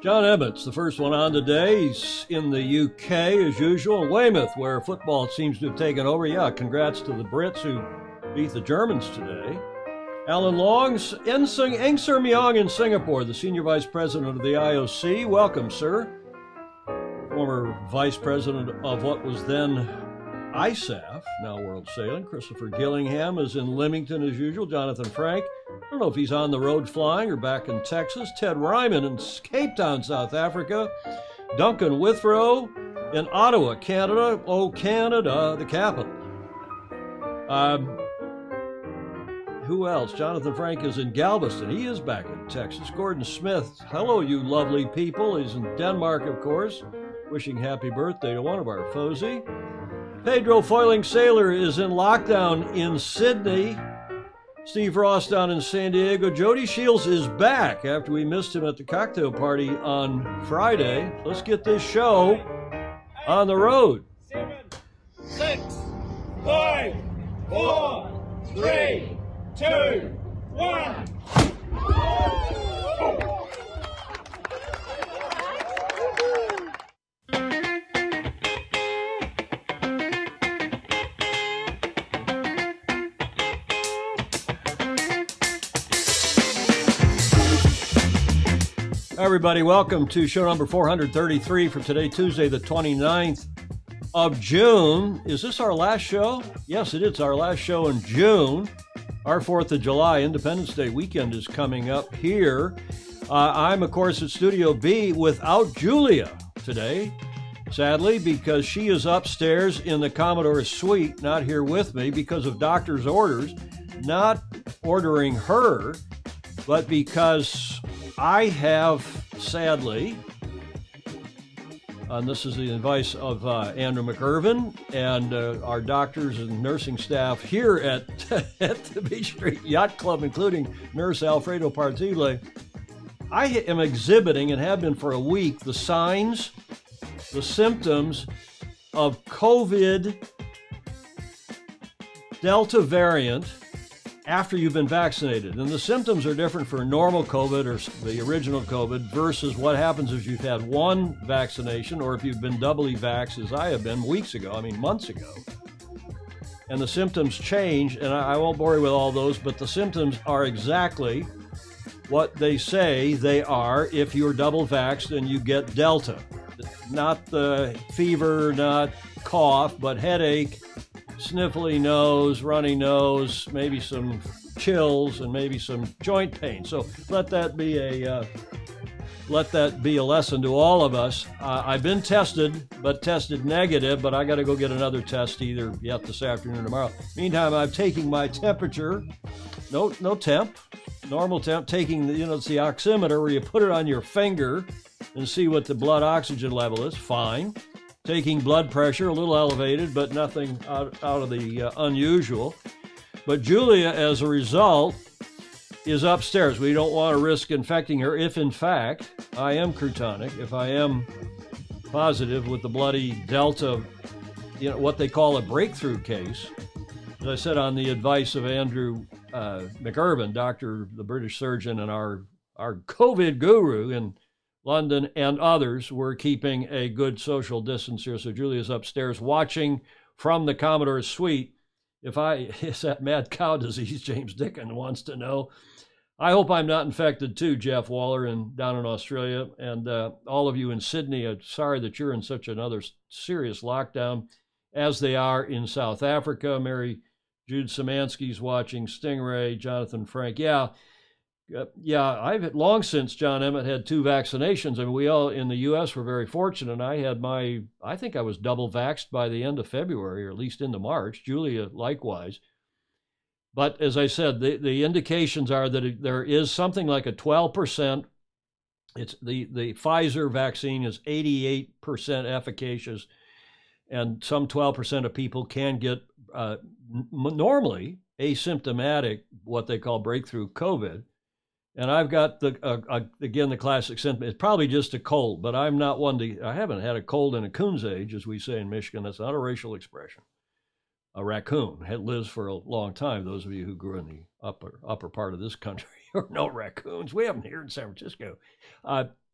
John Emmett's the first one on today. He's in the UK as usual, Weymouth, where football seems to have taken over. Yeah, congrats to the Brits who beat the Germans today. Alan Longs, Ensing Engser Myong in Singapore, the Senior Vice President of the IOC. Welcome, sir. Former Vice President of what was then ISAF, now World Sailing. Christopher Gillingham is in Leamington as usual. Jonathan Frank, I don't know if he's on the road flying or back in Texas. Ted Ryman in Cape Town, South Africa. Duncan Withrow in Ottawa, Canada. Oh, Canada, the capital. Who else? Jonathan Frank is in Galveston. He is back in Texas. Gordon Smith, hello, you lovely people. He's in Denmark, of course. Wishing happy birthday to one of our FOSI. Pedro Foiling Sailor is in lockdown in Sydney. Steve Ross down in San Diego. Jody Shields is back after we missed him at the cocktail party on Friday. Let's get this show on the road. 7, 6, 5, 4, 3, 2, 1. Everybody, welcome to show number 433 for today, Tuesday, the 29th of June. Is this our last show? Yes, it is our last show in June. Our 4th of July, Independence Day weekend is coming up here. I'm, of course, at Studio B without Julia today, sadly, because she is upstairs in the Commodore's suite, not here with me because of doctor's orders, not ordering her, but because I have, sadly, and this is the advice of Andrew McIrvin and our doctors and nursing staff here at the Beach Street Yacht Club, including Nurse Alfredo Partile. I am exhibiting, and have been for a week, the signs, the symptoms of COVID Delta variant after you've been vaccinated. And the symptoms are different for normal COVID or the original COVID versus what happens if you've had one vaccination or if you've been doubly vaxxed, as I have been months ago. And the symptoms change, and I won't bore you with all those, but the symptoms are exactly what they say they are if you're double vaxxed and you get Delta. Not the fever, not cough, but headache, sniffly nose, runny nose, maybe some chills, and maybe some joint pain. So let that be a lesson to all of us. I've been tested, but tested negative, but I got to go get another test either yet this afternoon or tomorrow. Meantime, I'm taking my temperature, no temp, normal temp, taking it's the oximeter where you put it on your finger and see what the blood oxygen level is. Fine. Taking blood pressure, a little elevated, but nothing out of the unusual. But Julia, as a result, is upstairs. We don't want to risk infecting her if, in fact, I am crotonic, if I am positive with the bloody Delta, what they call a breakthrough case. As I said, on the advice of Andrew McIrvin, doctor, the British surgeon, and our COVID guru in London and others, were keeping a good social distance here. So Julia's upstairs watching from the Commodore's suite. Is that mad cow disease, James Dickon wants to know. I hope I'm not infected too, Jeff Waller, down in Australia. And all of you in Sydney, I'm sorry that you're in such another serious lockdown, as they are in South Africa. Mary Jude Szymanski's watching. Stingray, Jonathan Frank. I've long since John Emmett had 2 vaccinations. I mean, we all in the U.S. were very fortunate. I think I was double vaxxed by the end of February, or at least into March. Julia likewise. But as I said, the indications are that there is something like a 12%. It's the Pfizer vaccine is 88% efficacious, and some 12% of people can get normally asymptomatic, what they call breakthrough COVID. And I've got the classic symptom. It's probably just a cold, but I'm not I haven't had a cold in a coon's age, as we say in Michigan. That's not a racial expression. A raccoon lives for a long time. Those of you who grew in the upper part of this country or no raccoons. We have them here in San Francisco.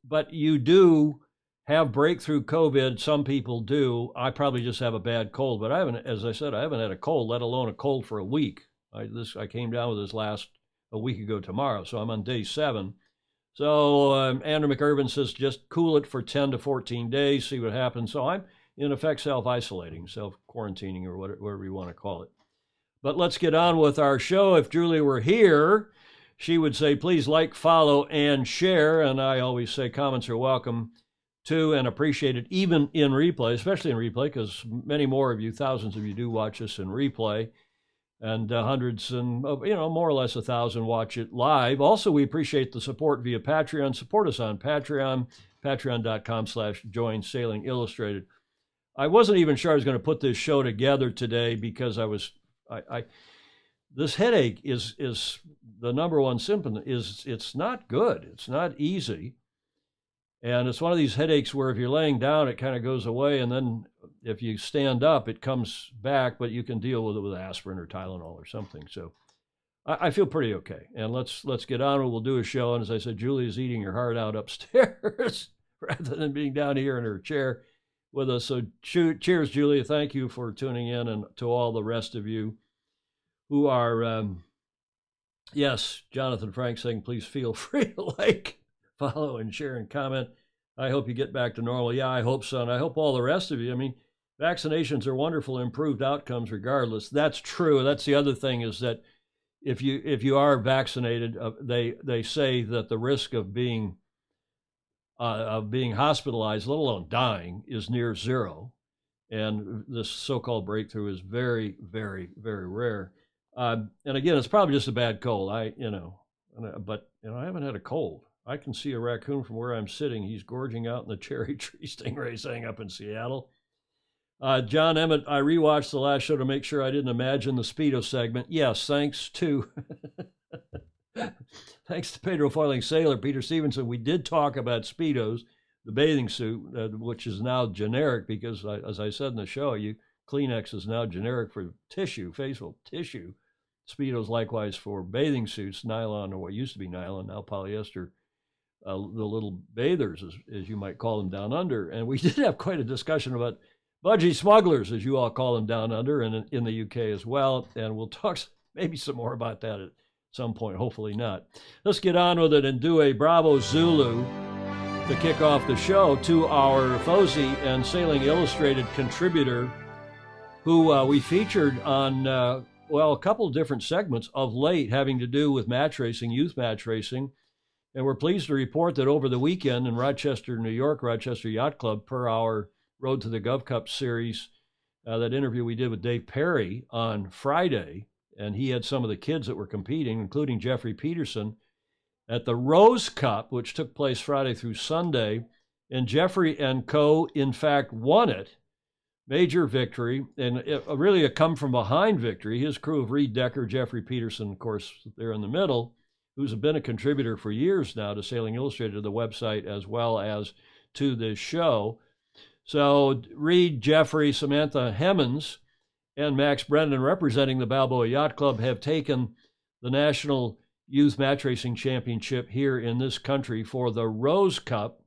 but you do have breakthrough COVID. Some people do. I probably just have a bad cold, but I haven't, as I said, I haven't had a cold, let alone a cold for a week. I came down with this a week ago tomorrow, so I'm on day 7. So Andrew McIrvin says just cool it for 10 to 14 days, see what happens. So I'm in effect self-isolating, self-quarantining, or whatever you want to call it. But let's get on with our show. If Julie were here, she would say, please like, follow, and share. And I always say comments are welcome too and appreciated, even in replay, especially in replay, because many more of you, thousands of you do watch us in replay. And hundreds and, more or less 1,000 watch it live. Also, we appreciate the support via Patreon. Support us on Patreon, patreon.com/join Sailing Illustrated. I wasn't even sure I was going to put this show together today because this headache is the number one symptom. It's not good. It's not easy. And it's one of these headaches where if you're laying down, it kind of goes away. And then if you stand up, it comes back, but you can deal with it with aspirin or Tylenol or something. So I feel pretty okay. And let's get on. We'll do a show. And as I said, Julie is eating her heart out upstairs rather than being down here in her chair with us. So cheers, Julia. Thank you for tuning in, and to all the rest of you who are, yes, Jonathan Frank saying, please feel free to like, follow, and share and comment. I hope you get back to normal. Yeah, I hope so. And I hope all the rest of you. I mean, vaccinations are wonderful, improved outcomes regardless. That's true. That's the other thing, is that if you are vaccinated, they say that the risk of being hospitalized, let alone dying, is near zero. And this so-called breakthrough is very, very, very rare. And again, it's probably just a bad cold. I haven't had a cold. I can see a raccoon from where I'm sitting. He's gorging out in the cherry tree. Stingray saying up in Seattle. John Emmett, I rewatched the last show to make sure I didn't imagine the Speedo segment. Yes, thanks to Pedro Foiling Sailor, Peter Stevenson. We did talk about Speedos, the bathing suit, which is now generic because, as I said in the show, Kleenex is now generic for tissue, facial tissue. Speedos likewise for bathing suits, nylon, or what used to be nylon, now polyester. The little bathers, as you might call them down under. And we did have quite a discussion about budgie smugglers, as you all call them down under, and in the UK as well. And we'll talk maybe some more about that at some point, hopefully not. Let's get on with it and do a Bravo Zulu to kick off the show to our FOSI and Sailing Illustrated contributor, who we featured on, a couple of different segments of late having to do with match racing, youth match racing. And we're pleased to report that over the weekend in Rochester, New York, Rochester Yacht Club, per our Road to the Gov Cup series, that interview we did with Dave Perry on Friday, and he had some of the kids that were competing, including Jeffrey Peterson, at the Rose Cup, which took place Friday through Sunday. And Jeffrey and co, in fact, won it. Major victory, and really a come-from-behind victory. His crew of Reed Decker, Jeffrey Peterson, of course, there in the middle, who's been a contributor for years now to Sailing Illustrated, the website, as well as to this show. So Reed, Jeffrey, Samantha Hemmons, and Max Brendan, representing the Balboa Yacht Club, have taken the National Youth Match Racing Championship here in this country for the Rose Cup,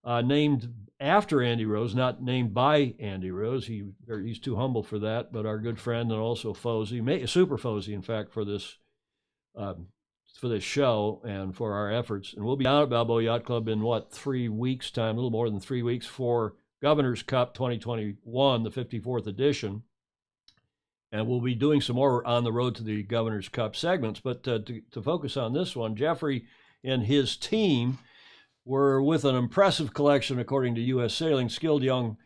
named after Andy Rose, not named by Andy Rose. He's too humble for that, but our good friend and also FOSI, super FOSI, in fact, for this show and for our efforts. And we'll be down at Balboa Yacht Club in 3 weeks' time, a little more than 3 weeks, for Governor's Cup 2021, the 54th edition. And we'll be doing some more on the road to the Governor's Cup segments. But to focus on this one, Jeffrey and his team were with an impressive collection, according to U.S. Sailing, skilled young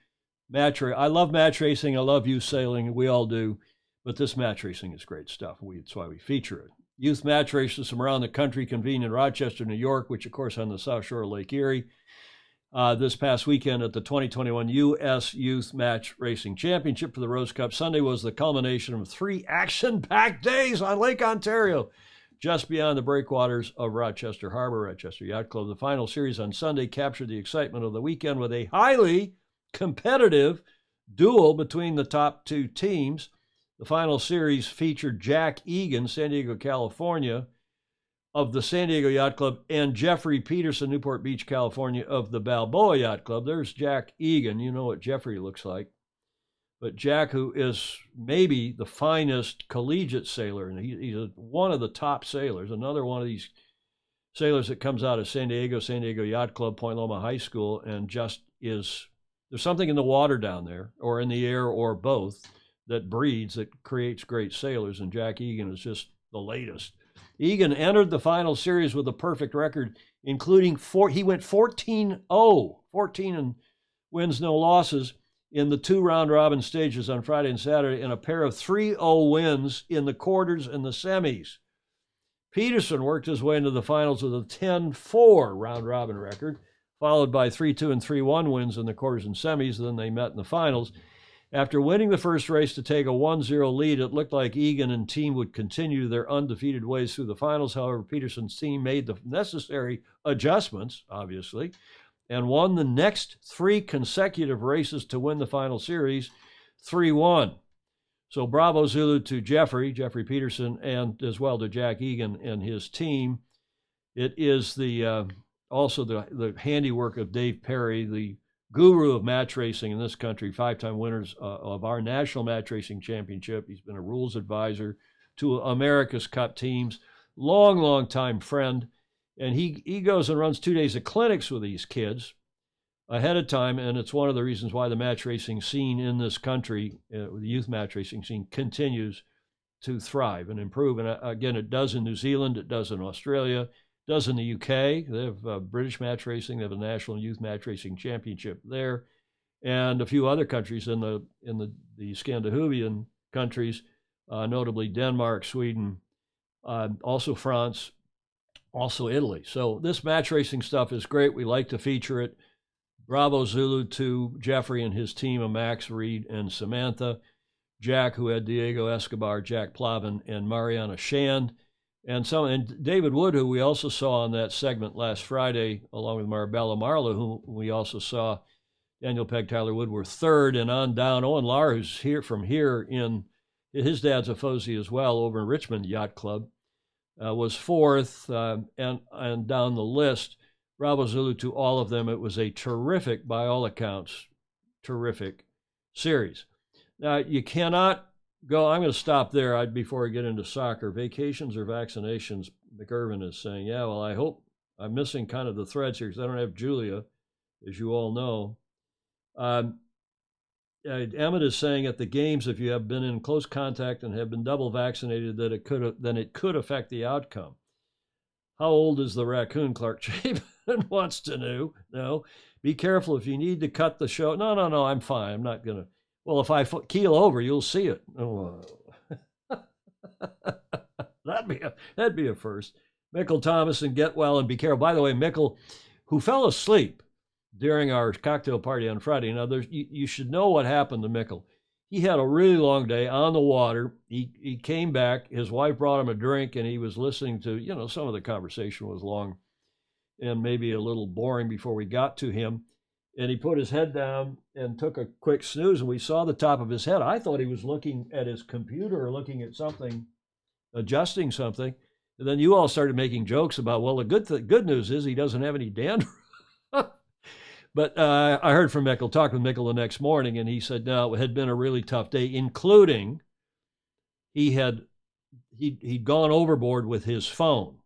match racing. I love match racing. I love youth sailing. We all do. But this match racing is great stuff. That's why we feature it. Youth match races from around the country convene in Rochester, New York, which, of course, on the South Shore of Lake Erie. This past weekend at the 2021 U.S. Youth Match Racing Championship for the Rose Cup. Sunday was the culmination of 3 action-packed days on Lake Ontario, just beyond the breakwaters of Rochester Harbor, Rochester Yacht Club. The final series on Sunday captured the excitement of the weekend with a highly competitive duel between the top 2 teams. The final series featured Jack Egan, San Diego, California, of the San Diego Yacht Club, and Jeffrey Peterson, Newport Beach, California, of the Balboa Yacht Club. There's Jack Egan. You know what Jeffrey looks like. But Jack, who is maybe the finest collegiate sailor, and he's one of the top sailors, another one of these sailors that comes out of San Diego Yacht Club, Point Loma High School, and just is, there's something in the water down there, or in the air, or both, that breeds, that creates great sailors, and Jack Egan is just the latest. Egan entered the final series with a perfect record, including he went 14-0, 14 and wins, no losses, in the 2 round-robin stages on Friday and Saturday, and a pair of 3-0 wins in the quarters and the semis. Peterson worked his way into the finals with a 10-4 round-robin record, followed by 3-2 and 3-1 wins in the quarters and semis. Then they met in the finals. After winning the first race to take a 1-0 lead, it looked like Egan and team would continue their undefeated ways through the finals. However, Peterson's team made the necessary adjustments, obviously, and won the next 3 consecutive races to win the final series 3-1. So bravo Zulu to Jeffrey Peterson, and as well to Jack Egan and his team. It is also the handiwork of Dave Perry, the guru of match racing in this country, 5-time winners of our National Match Racing Championship. He's been a rules advisor to America's Cup teams, long time friend. And he goes and runs 2 days of clinics with these kids ahead of time, and it's one of the reasons why the match racing scene in this country, the youth match racing scene, continues to thrive and improve. And again, it does in New Zealand, it does in Australia, it does in the UK. They have British match racing, they have a National Youth Match Racing Championship there, and a few other countries in the Scandinavian countries, notably Denmark, Sweden, also France, also Italy. So this match racing stuff is great. We like to feature it. Bravo Zulu to Jeffrey and his team of Max, Reed, and Samantha. Jack, who had Diego Escobar, Jack Plavin, and Mariana Shand. And David Wood, who we also saw on that segment last Friday, along with Marbella Marlowe, who we also saw. Daniel Pegg, Tyler Wood were third, and on down. Owen Lahr, who's from here in, his dad's a FOSI as well, over in Richmond Yacht Club, was fourth, and down the list. Bravo Zulu to all of them. It was a terrific, by all accounts, terrific series. Now, you cannot go, I'm going to stop there before I get into soccer. Vacations or vaccinations, McIrvin is saying, yeah, well, I hope I'm missing kind of the threads here because I don't have Julia, as you all know. Emmett is saying at the games, if you have been in close contact and have been double vaccinated, that it could affect the outcome. How old is the raccoon? Clark Chapin wants to know. Be careful if you need to cut the show. No, I'm fine. I'm not going to. Well, if I keel over, you'll see it. Oh, that'd be a first. Mickle Thomas and get well and be careful. By the way, Mickle, who fell asleep during our cocktail party on Friday. Now, you should know what happened to Mickle. He had a really long day on the water. He came back. His wife brought him a drink, and he was listening to, some of the conversation was long and maybe a little boring before we got to him. And he put his head down and took a quick snooze, and we saw the top of his head. I thought he was looking at his computer or looking at something, adjusting something. And then you all started making jokes about, well, the good news is he doesn't have any dandruff. But I heard from Mickle, talked with Mickle the next morning, and he said, no, it had been a really tough day, including he'd gone overboard with his phone.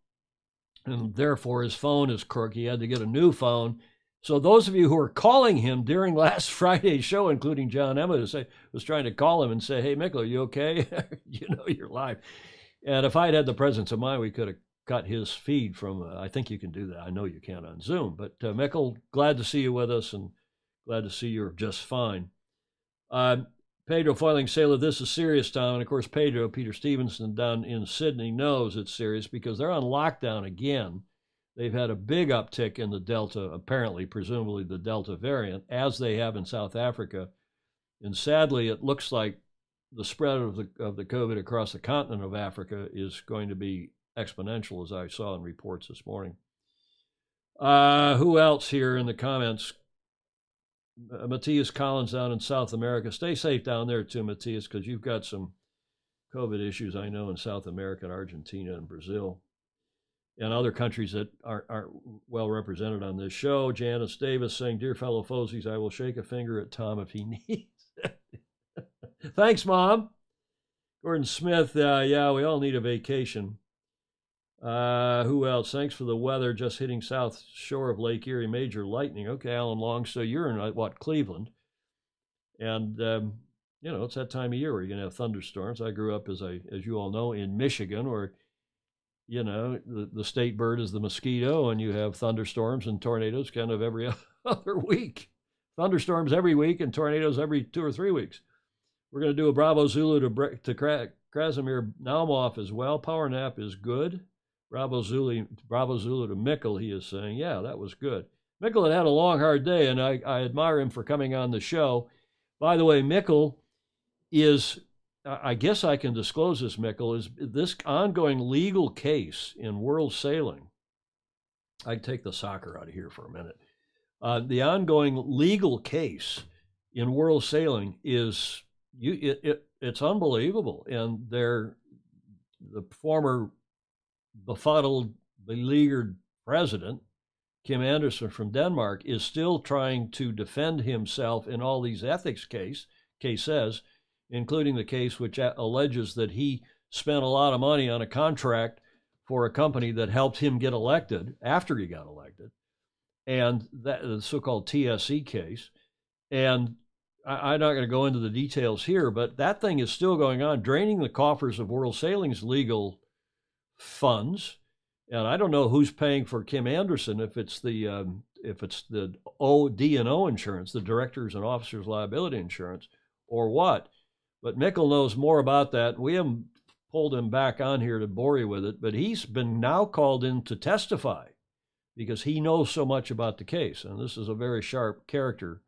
And therefore, his phone is crooked. He had to get a new phone. So those of you who are calling him during last Friday's show, including John Emmett, was trying to call him and say, hey, Mickle, are you okay? You're live. And if I'd had the presence of mind, we could have cut his feed from, I think you can do that. I know you can on Zoom. But Mickle, glad to see you with us and glad to see you're just fine. Pedro Foiling Sailor, this is serious, Tom. And of course, Peter Stevenson down in Sydney knows it's serious because they're on lockdown again. They've had a big uptick in the Delta, apparently, presumably the Delta variant, as they have in South Africa. And sadly, it looks like the spread of the COVID across the continent of Africa is going to be exponential, as I saw in reports this morning. Who else here in the comments? Matthias Collins down in South America. Stay safe down there too, Matthias, because you've got some COVID issues, I know, in South America and Argentina and Brazil. and other countries that aren't well represented on this show. Janice Davis saying, "Dear fellow Fosies, I will shake a finger at Tom if he needs it." Thanks, Mom. Gordon Smith, yeah, we all need a vacation. Who else? Thanks for the weather. Just hitting south shore of Lake Erie, major lightning. Okay, Alan Long. So you're in, what, Cleveland? And, you know, it's that time of year where you're going to have thunderstorms. I grew up, as you all know, in Michigan, where, you know, the state bird is the mosquito, and you have thunderstorms and tornadoes kind of every other week. Thunderstorms every week and tornadoes every 2 or 3 weeks. We're going to do a Bravo Zulu to Krasimir Naumov as well. Power nap is good. Bravo Zulu to Mikkel, he is saying. Yeah, that was good. Mikkel had a long, hard day, and I admire him for coming on the show. By the way, Mikkel is, I guess I can disclose this, Mikkel, is this ongoing legal case in world sailing. I'd take the soccer out of here for a minute. The ongoing legal case in world sailing is, it's unbelievable. And the former befuddled, beleaguered president, Kim Andersen from Denmark, is still trying to defend himself in all these ethics cases, including the case which alleges that he spent a lot of money on a contract for a company that helped him get elected after he got elected, and that the so-called TSE case. And I'm not going to go into the details here, but that thing is still going on, draining the coffers of World Sailing's legal funds. And I don't know who's paying for Kim Andersen, if it's the D&O insurance, the directors and officers liability insurance, or what. But Mikkel knows more about that. We haven't pulled him back on here to bore you with it, but he's been now called in to testify because he knows so much about the case. And this is a very sharp character,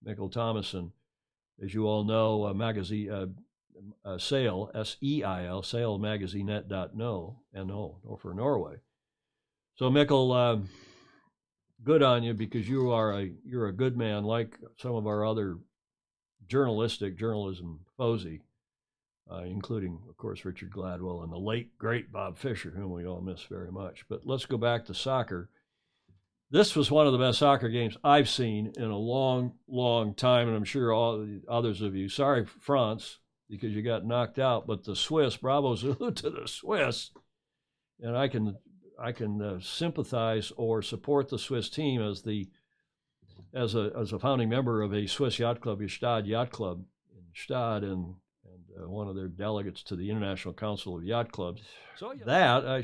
Mikkel Thomason. As you all know, magazine Sail, SEIL, sailmagazinet.no, N-O for Norway. So Mikkel, good on you, because you're a good man, like some of our other journalism FOSI, including, of course, Richard Gladwell and the late, great Bob Fisher, whom we all miss very much. But let's go back to soccer. This was one of the best soccer games I've seen in a long, long time, and I'm sure all the others of you. Sorry, France, because you got knocked out, but the Swiss, bravo Zulu to the Swiss, and I can sympathize or support the Swiss team as a founding member of a Swiss yacht club, Gstaad Yacht Club in Gstaad, and one of their delegates to the International Council of Yacht Clubs. So that, I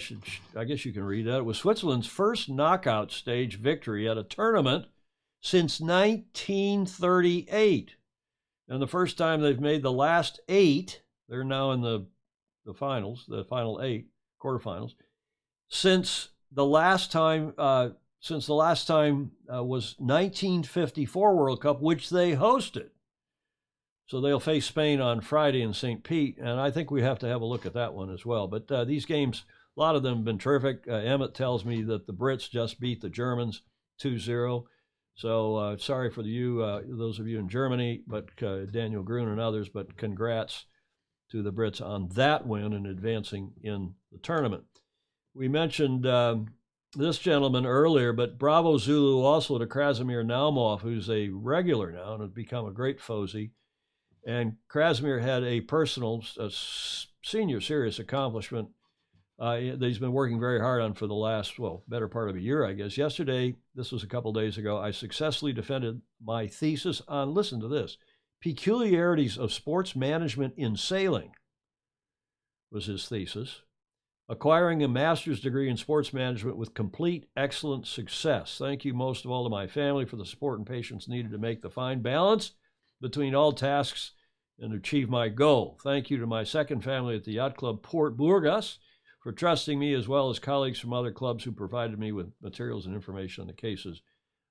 guess you can read that. It was Switzerland's first knockout stage victory at a tournament since 1938. And the first time they've made the last 8, they're now in the finals, the final 8, quarterfinals, since the last time was 1954 World Cup, which they hosted. So they'll face Spain on Friday in St. Pete, and I think we have to have a look at that one as well. But these games, a lot of them have been terrific. Emmett tells me that the Brits just beat the Germans 2-0. So sorry for those of you in Germany, but Daniel Grun and others, but congrats to the Brits on that win and advancing in the tournament. We mentioned this gentleman earlier, but bravo Zulu also to Krasimir Naumov, who's a regular now and has become a great FOSI. And Krasimir had a personal, senior serious accomplishment that he's been working very hard on for the last, better part of a year, I guess. Yesterday, this was a couple days ago, I successfully defended my thesis on, listen to this, peculiarities of sports management in sailing was his thesis. Acquiring a master's degree in sports management with complete excellent success. Thank you most of all to my family for the support and patience needed to make the fine balance between all tasks and achieve my goal. Thank you to my second family at the Yacht Club Port Burgas for trusting me, as well as colleagues from other clubs who provided me with materials and information on the cases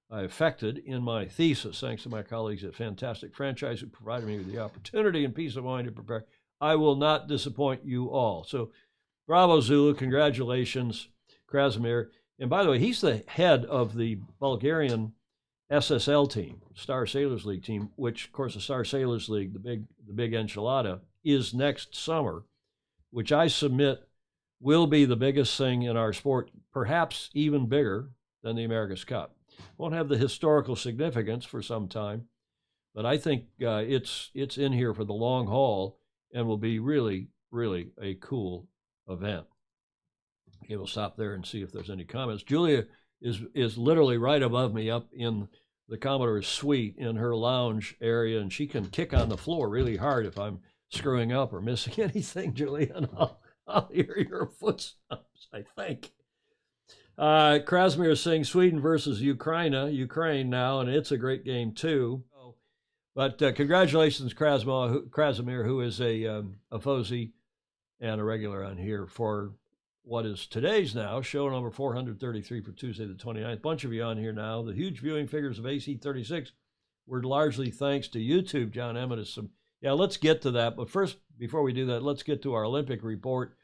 I affected in my thesis. Thanks to my colleagues at Fantastic Franchise who provided me with the opportunity and peace of mind to prepare. I will not disappoint you all. So bravo, Zulu. Congratulations, Krasimir. And by the way, he's the head of the Bulgarian SSL team, Star Sailors League team, which, of course, the Star Sailors League, the big enchilada, is next summer, which I submit will be the biggest thing in our sport, perhaps even bigger than the America's Cup. Won't have the historical significance for some time, but I think it's in here for the long haul and will be really, really a cool event. Okay, we'll stop there and see if there's any comments. Julia is literally right above me up in the Commodore's suite in her lounge area, and she can kick on the floor really hard if I'm screwing up or missing anything, Julia, and I'll hear your footsteps, I think. Krasimir is saying Sweden versus Ukraine now, and it's a great game too. But congratulations, Krasimir, who is a FOSI and a regular on here for what is today's now show number 433 for Tuesday the 29th. Bunch of you on here now. The huge viewing figures of AC36 were largely thanks to YouTube. John Emmett is yeah, let's get to that. But first, before we do that, let's get to our Olympic report,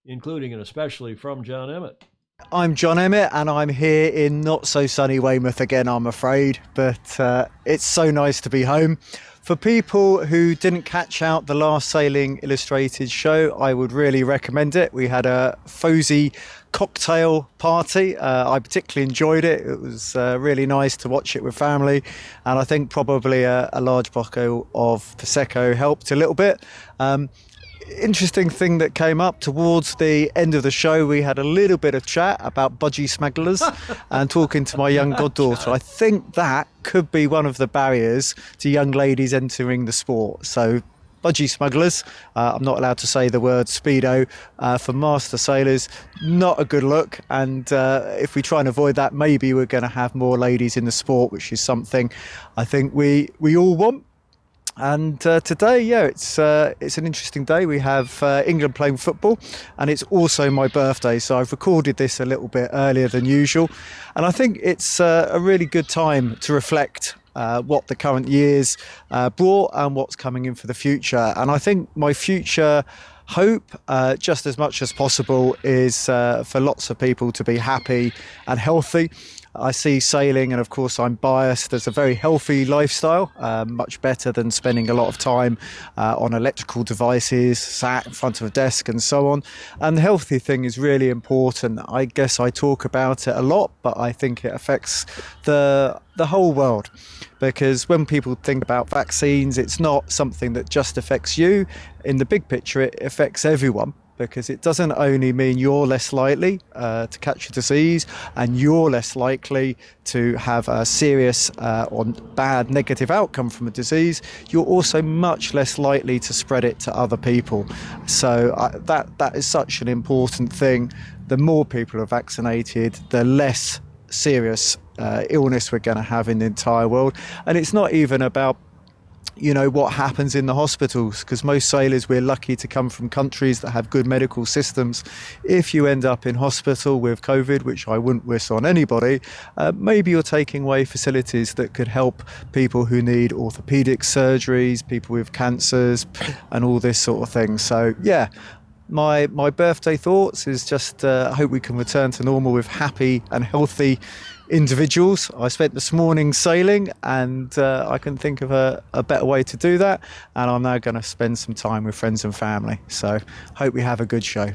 including and especially from John Emmett. I'm John Emmett, and I'm here in not so sunny Weymouth again, I'm afraid, but it's so nice to be home. For people who didn't catch out the last Sailing Illustrated show, I would really recommend it. We had a FOSI cocktail party. I particularly enjoyed it. It was really nice to watch it with family, and I think probably a large bottle of Prosecco helped a little bit. Interesting thing that came up towards the end of the show, we had a little bit of chat about budgie smugglers and talking to my young goddaughter. I think that could be one of the barriers to young ladies entering the sport. So budgie smugglers, I'm not allowed to say the word speedo, for master sailors, not a good look. And if we try and avoid that, maybe we're going to have more ladies in the sport, which is something I think we all want. And today, yeah, it's an interesting day. We have England playing football, and it's also my birthday, so I've recorded this a little bit earlier than usual. And I think it's a really good time to reflect what the current year's brought and what's coming in for the future. And I think my future hope, just as much as possible, is for lots of people to be happy and healthy. I see sailing, and of course I'm biased, as a very healthy lifestyle, much better than spending a lot of time on electrical devices, sat in front of a desk and so on. And the healthy thing is really important. I guess I talk about it a lot, but I think it affects the whole world. Because when people think about vaccines, it's not something that just affects you. In the big picture, it affects everyone. Because it doesn't only mean you're less likely to catch a disease, and you're less likely to have a serious or bad negative outcome from a disease, you're also much less likely to spread it to other people. So that is such an important thing. The more people are vaccinated, the less serious illness we're going to have in the entire world. And it's not even about what happens in the hospitals, because most sailors, we're lucky to come from countries that have good medical systems. If you end up in hospital with COVID, which I wouldn't wish on anybody, maybe you're taking away facilities that could help people who need orthopedic surgeries, people with cancers and all this sort of thing. So yeah, my birthday thoughts is just I hope we can return to normal with happy and healthy individuals. I spent this morning sailing, and I can think of a better way to do that, and I'm now going to spend some time with friends and family. So hope we have a good show.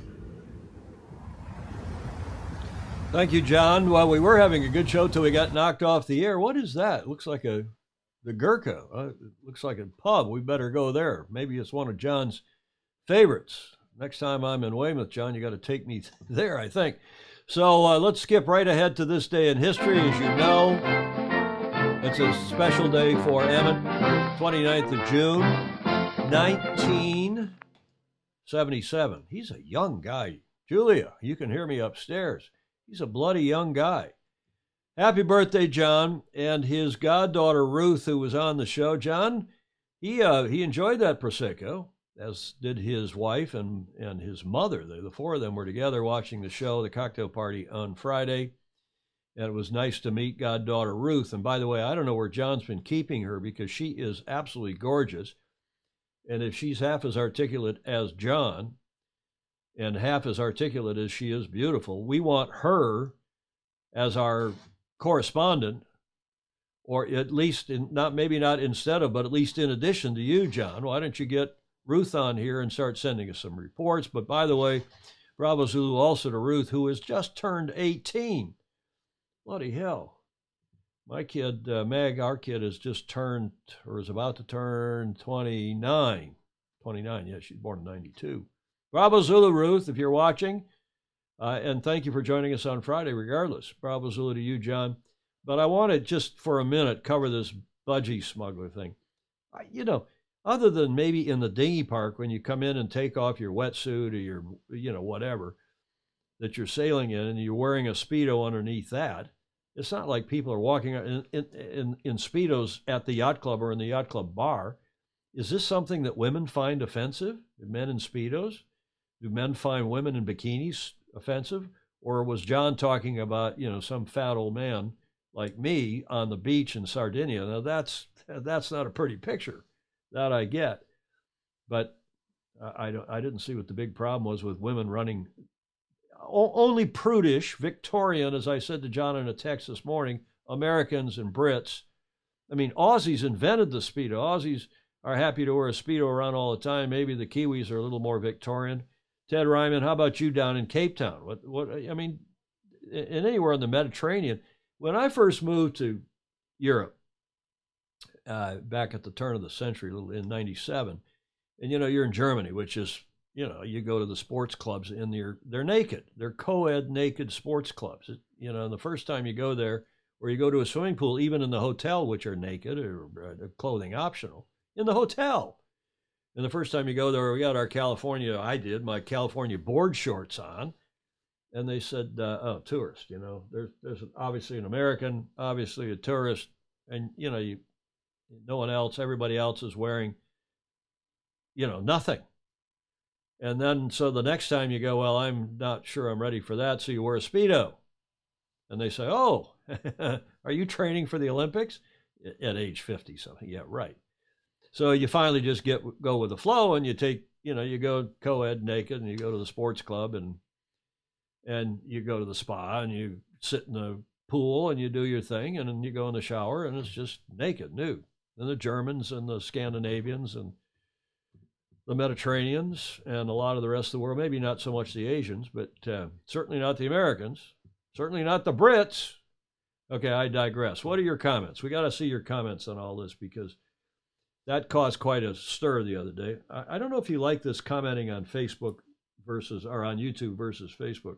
Thank you, John. Well, we were having a good show till we got knocked off the air. What is that? It looks like the Gurkha. It looks like a pub. We better go there. Maybe it's one of John's favorites. Next time I'm in Weymouth, John, you got to take me there, I think. So let's skip right ahead to this day in history. As you know, it's a special day for Ehman, 29th of June, 1977. He's a young guy. Julia, you can hear me upstairs. He's a bloody young guy. Happy birthday, John, and his goddaughter, Ruth, who was on the show. John, he enjoyed that Prosecco, as did his wife and his mother. The four of them were together watching the show, the cocktail party, on Friday. And it was nice to meet goddaughter Ruth. And by the way, I don't know where John's been keeping her, because she is absolutely gorgeous. And if she's half as articulate as John and half as articulate as she is beautiful, we want her as our correspondent, or at least maybe not instead of, but at least in addition to you, John. Why don't you get Ruth on here and start sending us some reports? But by the way, Bravo Zulu also to Ruth, who has just turned 18. Bloody hell. My kid, Meg, our kid, has just turned, or is about to turn 29. 29, yeah, she's born in 92. Bravo Zulu, Ruth, if you're watching. And thank you for joining us on Friday, regardless. Bravo Zulu to you, John. But I want to just for a minute cover this budgie smuggler thing. You know, other than maybe in the dinghy park when you come in and take off your wetsuit or your, whatever that you're sailing in and you're wearing a Speedo underneath that, it's not like people are walking in Speedos at the yacht club or in the yacht club bar. Is this something that women find offensive? Men in Speedos? Do men find women in bikinis offensive? Or was John talking about, some fat old man like me on the beach in Sardinia? Now that's not a pretty picture. That I get. But I didn't see what the big problem was with women running. Only prudish, Victorian, as I said to John in a text this morning, Americans and Brits. I mean, Aussies invented the Speedo. Aussies are happy to wear a Speedo around all the time. Maybe the Kiwis are a little more Victorian. Ted Ryman, how about you down in Cape Town? What? I mean, and anywhere in the Mediterranean. When I first moved to Europe, back at the turn of the century in 97, and you're in Germany, which is, you go to the sports clubs and they're naked. They're co-ed naked sports clubs. And the first time you go there, or you go to a swimming pool, even in the hotel, which are naked or clothing optional, in the hotel. And the first time you go there, we got I did my California board shorts on. And they said, oh, tourist, there's obviously an American, obviously a tourist, and, no one else, everybody else is wearing, nothing. And then, so the next time you go, well, I'm not sure I'm ready for that. So you wear a Speedo. And they say, oh, are you training for the Olympics? At age 50 something. Yeah, right. So you finally just go with the flow and you take, you go co-ed naked and you go to the sports club and you go to the spa and you sit in the pool and you do your thing and then you go in the shower and it's just naked, nude. And the Germans and the Scandinavians and the Mediterraneans and a lot of the rest of the world, maybe not so much the Asians, but certainly not the Americans, certainly not the Brits. Okay, I digress. What are your comments? We got to see your comments on all this because that caused quite a stir the other day. I don't know if you like this commenting on Facebook or on YouTube versus Facebook.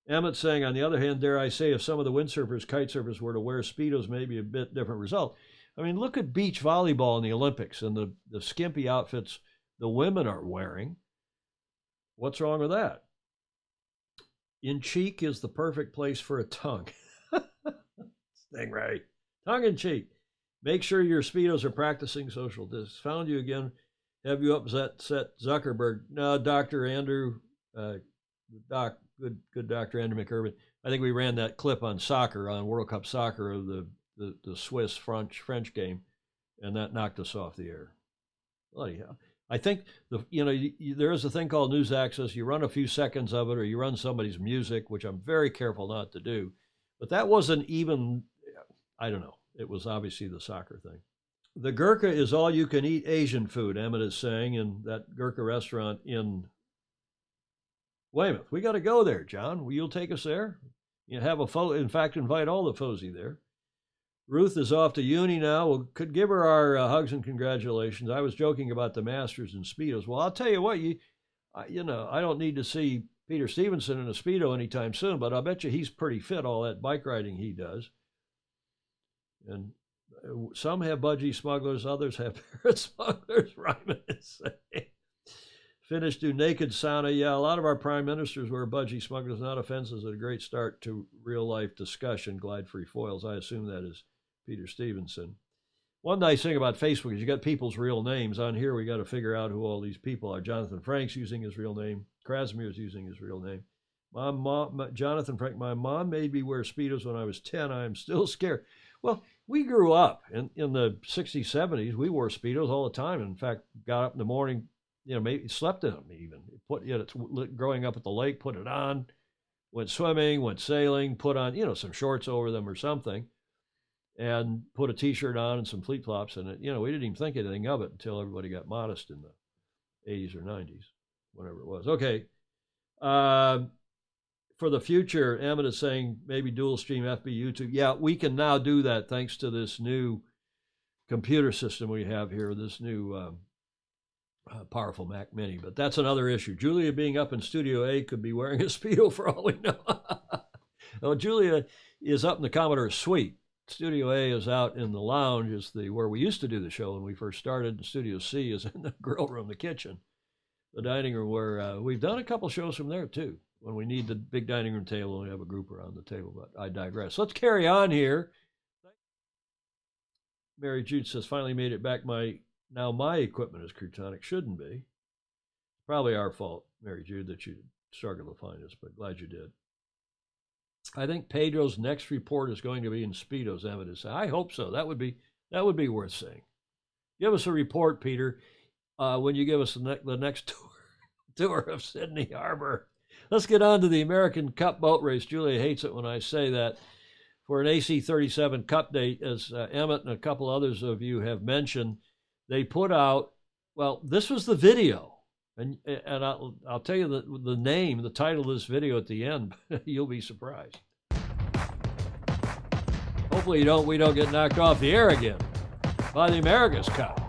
Emmett saying, on the other hand, dare I say, if some of the windsurfers, kite surfers were to wear Speedos, maybe a bit different result. I mean, look at beach volleyball in the Olympics and the skimpy outfits the women are wearing. What's wrong with that? In cheek is the perfect place for a tongue. Stingray. Tongue in cheek. Make sure your Speedos are practicing social distance. Found you again. Have you upset Zuckerberg? No, Dr. Andrew, good Dr. Andrew McIrvin. I think we ran that clip on soccer, on World Cup soccer of the Swiss-French game, and that knocked us off the air. Bloody hell. I think, there is a thing called news access. You run a few seconds of it, or you run somebody's music, which I'm very careful not to do. But that wasn't even, I don't know. It was obviously the soccer thing. The Gurkha is all-you-can-eat Asian food, Emmett is saying, in that Gurkha restaurant in Weymouth. We got to go there, John. You'll take us there? You have in fact, invite all the FOSI there. Ruth is off to uni now. We could give her our hugs and congratulations. I was joking about the Masters and Speedos. Well, I'll tell you what, I don't need to see Peter Stevenson in a Speedo anytime soon, but I'll bet you he's pretty fit, all that bike riding he does. And some have budgie smugglers, others have parrot smugglers, Ryman is saying. Finnish do naked sauna. Yeah, a lot of our prime ministers wear budgie smugglers, not offenses. A great start to real-life discussion, glide-free foils. I assume that is Peter Stevenson. One nice thing about Facebook is you got people's real names. On here, we got to figure out who all these people are. Jonathan Frank's using his real name. Krasimir's using his real name. Jonathan Frank, my mom made me wear Speedos when I was 10. I am still scared. Well, we grew up in the 60s, 70s. We wore Speedos all the time. In fact, got up in the morning, maybe slept in them even. Growing up at the lake, put it on, went swimming, went sailing, put on, some shorts over them or something, and put a T-shirt on and some flip-flops. And, we didn't even think anything of it until everybody got modest in the 80s or 90s, whatever it was. Okay, For the future, Emmett is saying maybe dual stream FB YouTube. Yeah, we can now do that thanks to this new computer system we have here, this new powerful Mac Mini. But that's another issue. Julia being up in Studio A could be wearing a Speedo for all we know. Well, Julia is up in the Commodore Suite. Studio A is out in the lounge, is where we used to do the show when we first started. And Studio C is in the grill room, the kitchen, the dining room, where we've done a couple shows from there too. When we need the big dining room table, we have a group around the table, but I digress. Let's carry on here. Mary Jude says, finally made it back. Now my equipment is Crutonic. Shouldn't be. Probably our fault, Mary Jude, that you struggled to find us, but glad you did. I think Pedro's next report is going to be in Speedos, Emmett said. I hope so. That would be worth saying. Give us a report, Peter, when you give us the next tour of Sydney Harbor. Let's get on to the American Cup boat race. Julia hates it when I say that. For an AC-37 Cup date, as Emmett and a couple others of you have mentioned, they put out, well, this was the video. And I'll tell you the name, the title of this video at the end. You'll be surprised. Hopefully we don't get knocked off the air again by the America's Cup.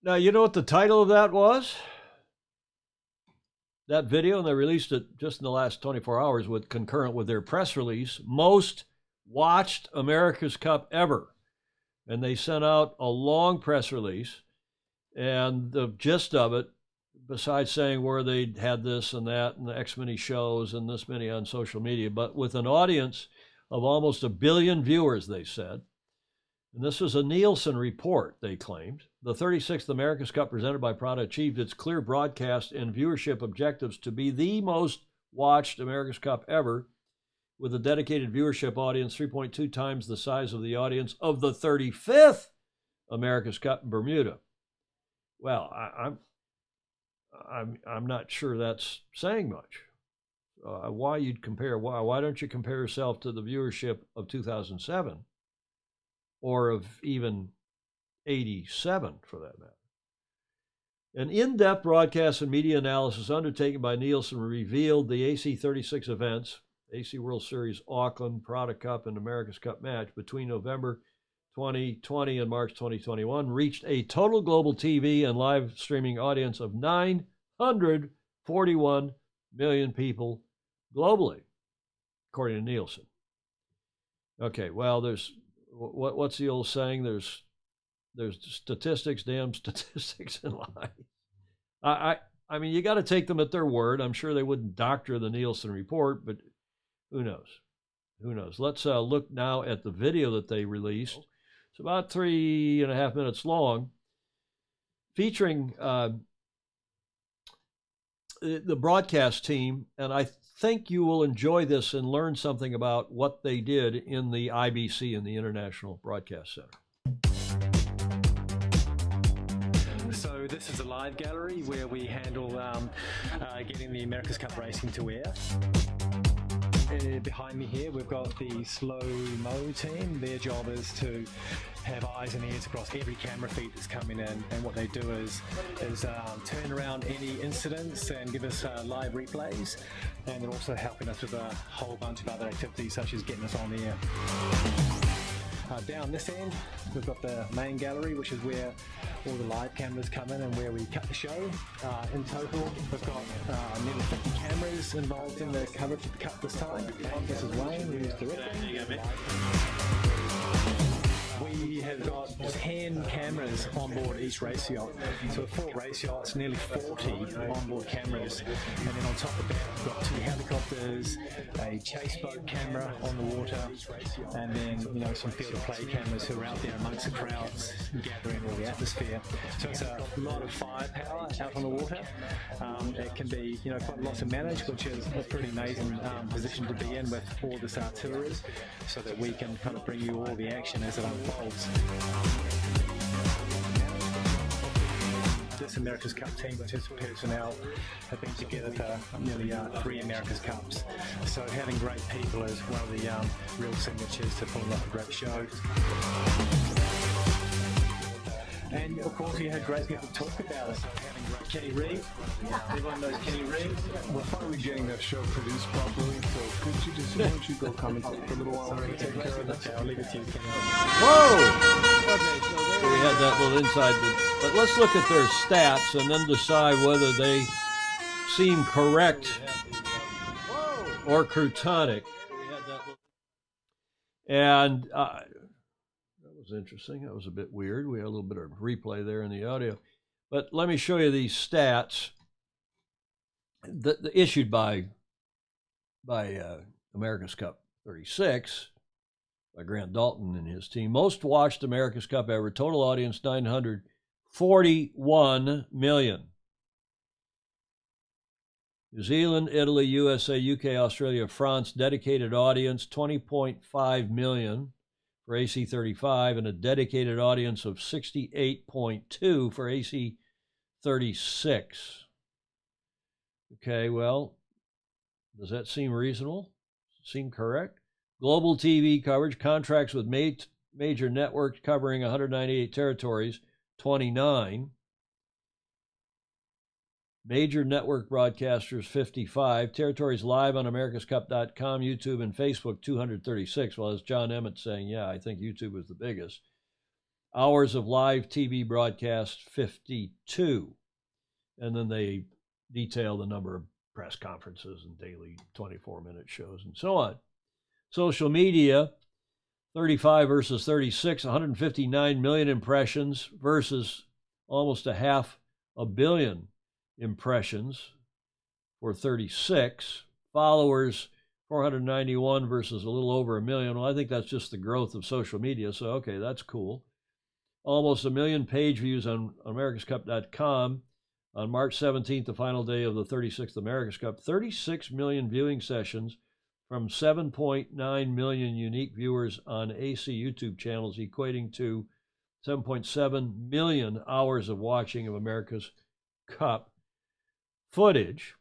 Now, you know what the title of that was? That video, and they released it just in the last 24 hours concurrent with their press release, most watched America's Cup ever. And they sent out a long press release, and the gist of it, besides saying where they'd had this and that and the X many shows and this many on social media, but with an audience of almost 1 billion viewers, they said. And this was a Nielsen report, they claimed. The 36th America's Cup presented by Prada achieved its clear broadcast and viewership objectives to be the most watched America's Cup ever, with a dedicated viewership audience 3.2 times the size of the audience of the 35th America's Cup in Bermuda. Well, I'm not sure that's saying much. Why you'd compare? Why don't you compare yourself to the viewership of 2007? Or of even 87, for that matter. An in-depth broadcast and media analysis undertaken by Nielsen revealed the AC-36 events, AC World Series Auckland, Prada Cup, and America's Cup match between November 2020 and March 2021 reached a total global TV and live streaming audience of 941 million people globally, according to Nielsen. Okay, well, what's the old saying? There's statistics, damn statistics, and lies. I mean, you got to take them at their word. I'm sure they wouldn't doctor the Nielsen report, but who knows? Who knows? Let's look now at the video that they released. It's about 3.5 minutes long, featuring the broadcast team, and I think you will enjoy this and learn something about what they did in the IBC, in the International Broadcast Center. So this is a live gallery where we handle getting the America's Cup racing to air. Behind me here, we've got the slow-mo team. Their job is to have eyes and ears across every camera feed that's coming in, and what they do is turn around any incidents and give us live replays, and they're also helping us with a whole bunch of other activities such as getting us on the air. Down this end, we've got the main gallery, which is where all the live cameras come in and where we cut the show. In total, we've got nearly 50 cameras involved in the coverage of the cut this time. This is Wayne, who's directing. We have got 10 cameras on board each race yacht. So with 4 race yachts, nearly 40 onboard cameras. And then on top of that, we've got 2 helicopters, a chase boat camera on the water, and then, you know, some field of play cameras who are out there amongst the crowds, gathering all the atmosphere. So it's a lot of firepower out on the water. It can be, you know, quite a lot to manage, which is a pretty amazing position to be in with all this artillery, so that we can kind of bring you all the action as it unfolds. This America's Cup team, which is personnel, have been together for nearly 3 America's Cups. So having great people is one of the real signatures to pulling off a great show. And of course, you had great people talk about it. So having great Kenny Reed, everyone knows Kenny Reed. We're finally getting that show produced properly, so could you just, why don't you go commentate for a little while? Sorry, take care of that. I'll leave it to you, Kenny. Whoa! Okay, so there we had that little inside. But let's look at their stats and then decide whether they seem correct or crotonic. And that was interesting. That was a bit weird. We had a little bit of replay there in the audio. But let me show you these stats that issued by America's Cup 36 by Grant Dalton and his team. Most watched America's Cup ever. Total audience 941 million. New Zealand, Italy, USA, UK, Australia, France. Dedicated audience 20.5 million for AC35 and a dedicated audience of 68.2 for AC36. Okay, well, does that seem reasonable? Does it seem correct? Global TV coverage, contracts with major networks covering 198 territories, 29. Major network broadcasters, 55. Territories live on americascup.com, YouTube, and Facebook, 236. Well, as John Emmett saying, yeah, I think YouTube was the biggest. Hours of live TV broadcast, 52. And then they detail the number of press conferences and daily 24-minute shows and so on. Social media, 35 versus 36, 159 million impressions versus almost 500 million impressions for 36. Followers, 491 versus a little over 1 million. Well, I think that's just the growth of social media, so okay, that's cool. Almost 1 million page views on americascup.com. On March 17th, the final day of the 36th America's Cup, 36 million viewing sessions from 7.9 million unique viewers on AC YouTube channels, equating to 7.7 million hours of watching of America's Cup footage.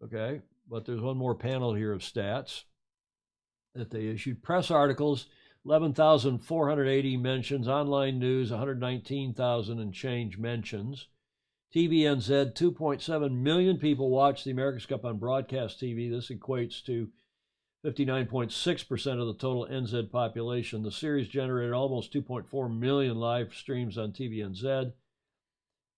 Okay, but there's one more panel here of stats that they issued. Press articles, 11,480 mentions. Online news, 119,000 and change mentions. TVNZ, 2.7 million people watch the America's Cup on broadcast TV. This equates to 59.6% of the total NZ population. The series generated almost 2.4 million live streams on TVNZ.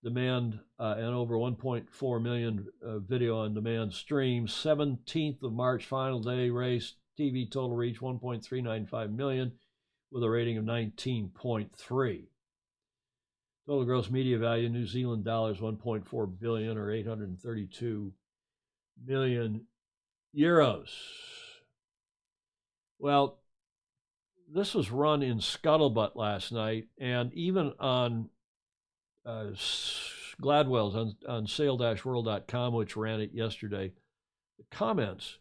Demand and over 1.4 million video on demand streams. 17th of March, final day race. TV total reach 1.395 million with a rating of 19.3. Total gross media value, New Zealand dollars, 1.4 billion or 832 million euros. Well, this was run in Scuttlebutt last night, and even on Gladwell's on sail-world.com, which ran it yesterday, the comments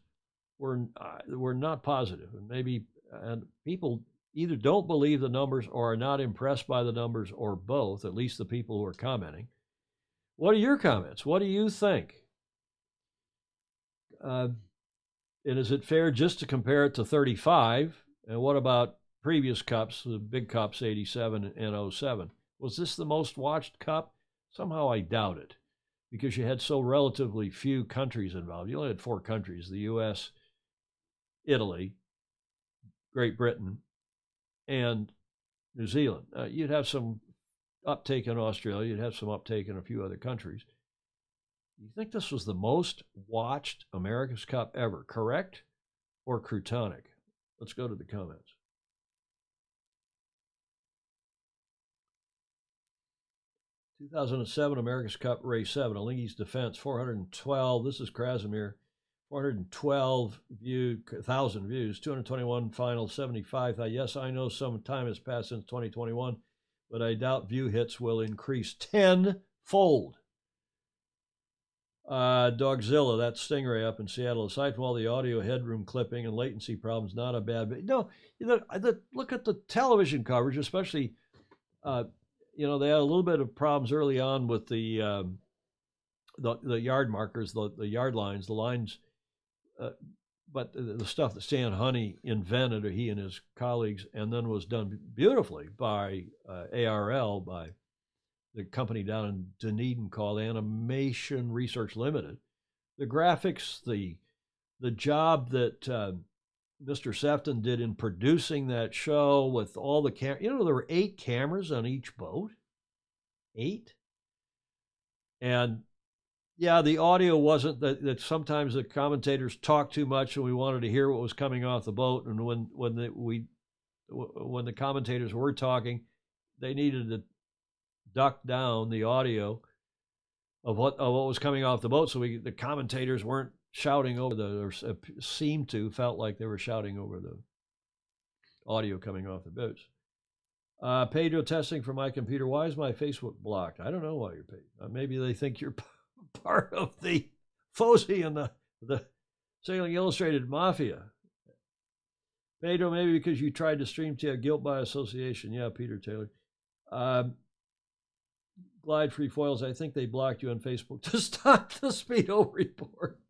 were not positive, and people either don't believe the numbers or are not impressed by the numbers, or both, at least the people who are commenting. What are your comments? What do you think? And is it fair just to compare it to 35? And what about previous cups, the big cups, 87 and 07? Was this the most watched cup? Somehow I doubt it, because you had so relatively few countries involved. You only had 4 countries, the U.S., Italy, Great Britain, and New Zealand. You'd have some uptake in Australia. You'd have some uptake in a few other countries. You think this was the most watched America's Cup ever, correct or croutonic? Let's go to the comments. "2007 America's Cup Race 7, Alinghi's Defense, 412. This is Krasimir. 412,000 views, 221 final, 75. Yes, I know some time has passed since 2021, but I doubt view hits will increase tenfold. Dogzilla, that Stingray up in Seattle. Aside from all the audio headroom clipping and latency problems, not a bad. But no, look at the television coverage, especially. They had a little bit of problems early on with the yard markers, the yard lines, the lines. But the stuff that Stan Honey invented, or he and his colleagues, and then was done beautifully by ARL, by the company down in Dunedin called Animation Research Limited. The graphics, the job that Mr. Sefton did in producing that show with all the there were 8 cameras on each boat. 8. And yeah, the audio wasn't that sometimes the commentators talked too much and we wanted to hear what was coming off the boat. And when the commentators were talking, they needed to duck down the audio of what was coming off the boat, so the commentators weren't shouting over felt like they were shouting over the audio coming off the boats. Pedro, testing for my computer. Why is my Facebook blocked? I don't know why you're paid. Maybe they think you're part of the FOSI and the Sailing Illustrated Mafia. Pedro, maybe because you tried to stream to guilt by association. Yeah, Peter Taylor. Glide Free Foils, I think they blocked you on Facebook to stop the Speedo report.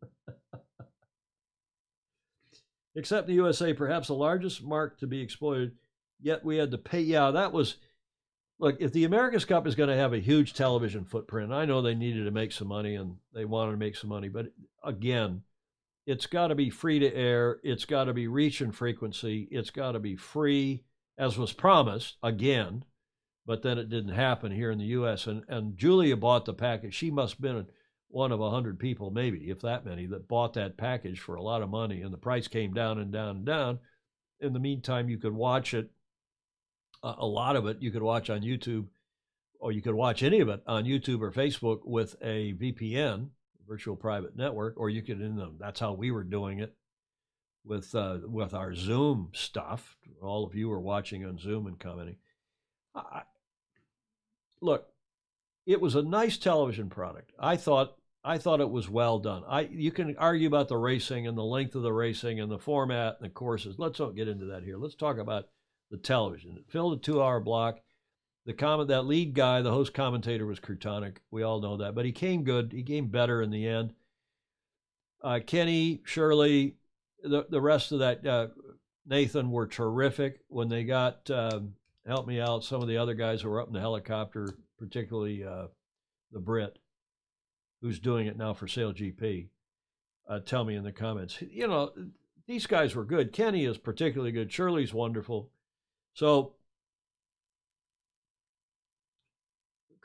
Except the USA, perhaps the largest mark to be exploited, yet we had to pay. Yeah, that was, look, if the America's Cup is going to have a huge television footprint, I know they needed to make some money and they wanted to make some money, but again, it's got to be free to air. It's got to be reach and frequency. It's got to be free, as was promised, again, but then it didn't happen here in the U.S. And Julia bought the package. She must have been one of 100 people, maybe, if that many, that bought that package for a lot of money, and the price came down and down and down. In the meantime, you could watch it, a lot of it you could watch on YouTube, or you could watch any of it on YouTube or Facebook with a VPN, virtual private network, or you could, that's how we were doing it with our Zoom stuff. All of you were watching on Zoom and commenting. Look, it was a nice television product. I thought it was well done. You can argue about the racing and the length of the racing and the format and the courses. Let's not get into that here. Let's talk about the television. It filled a 2-hour block. That lead guy, the host commentator, was croutonic. We all know that, but he came good. He came better in the end. Kenny, Shirley, the rest of that, Nathan, were terrific when they got, help me out, some of the other guys who were up in the helicopter, particularly the Brit, who's doing it now for Sail GP. Tell me in the comments. These guys were good. Kenny is particularly good. Shirley's wonderful. So,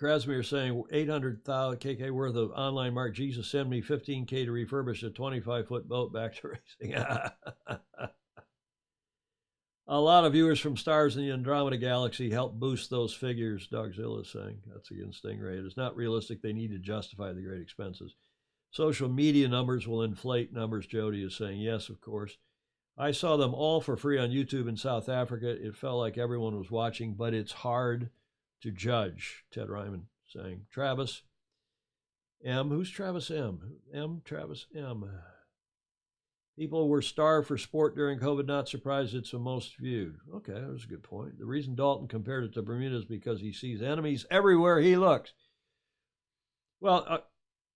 Krasimir saying 800,000 KK worth of online mark. Jesus, send me 15K to refurbish a 25-foot boat back to racing. A lot of viewers from stars in the Andromeda Galaxy help boost those figures, Dogzilla is saying. That's against Stingray. It is not realistic. They need to justify the great expenses. Social media numbers will inflate numbers, Jody is saying. Yes, of course. I saw them all for free on YouTube in South Africa. It felt like everyone was watching, but it's hard to judge, Ted Ryman saying. Travis M. Who's Travis M? Travis M. People were starved for sport during COVID. Not surprised it's the most viewed. Okay, that was a good point. The reason Dalton compared it to Bermuda is because he sees enemies everywhere he looks. Well,